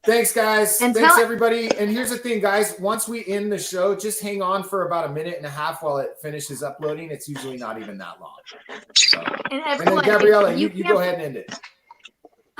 Thanks, guys. And thanks, everybody. And here's the thing, guys. Once we end the show, just hang on for about 1.5 minutes while it finishes uploading. It's usually not even that long. So. And then, Gabriella, you go ahead and end it.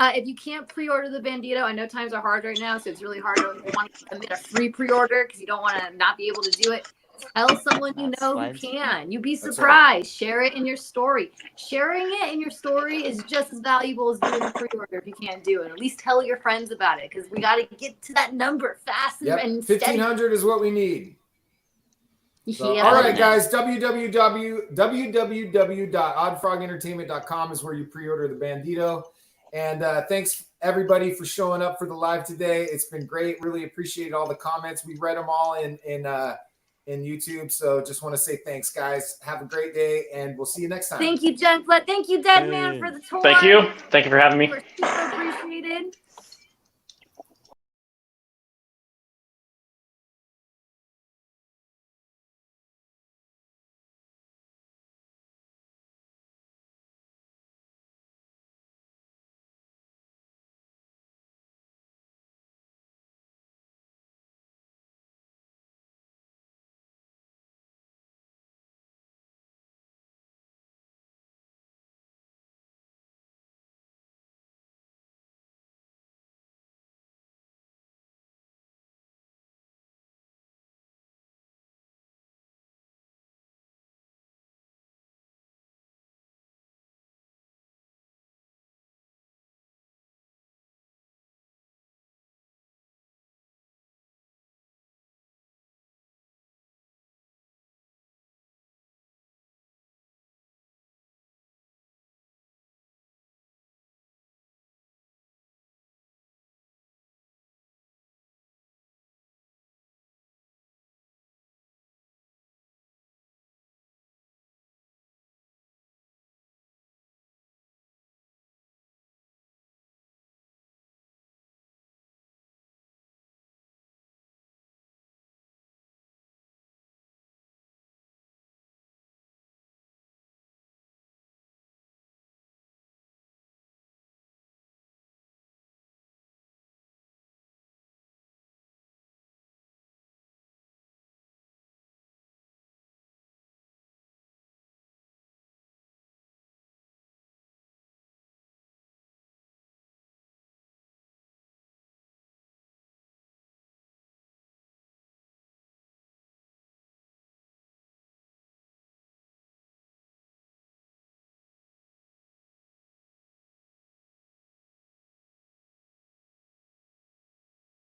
If you can't pre-order the Bandito, I know times are hard right now, so it's really hard to want to submit a free pre-order because you don't want to not be able to do it. Tell someone you know who can. You'd be surprised. Right. Share it in your story. Sharing it in your story is just as valuable as doing a pre-order if you can't do it. At least tell your friends about it because we got to get to that number fast and steady. 1,500 is what we need. So, all right, guys. www.oddfrogentertainment.com is where you pre-order the Bandito. And thanks, everybody, for showing up for the live today. It's been great. Really appreciate all the comments. We read them all in YouTube. So just want to say thanks, guys. Have a great day, and we'll see you next time. Thank you, Junkpla. Thank you, Deadman, for the tour. Thank you. Thank you for having me. We're super appreciated.